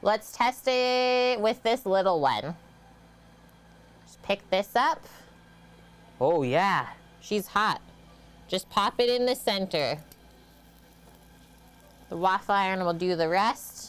Let's test it with this little one. Just pick this up. Oh yeah, she's hot. Just pop it in the center. The waffle iron will do the rest.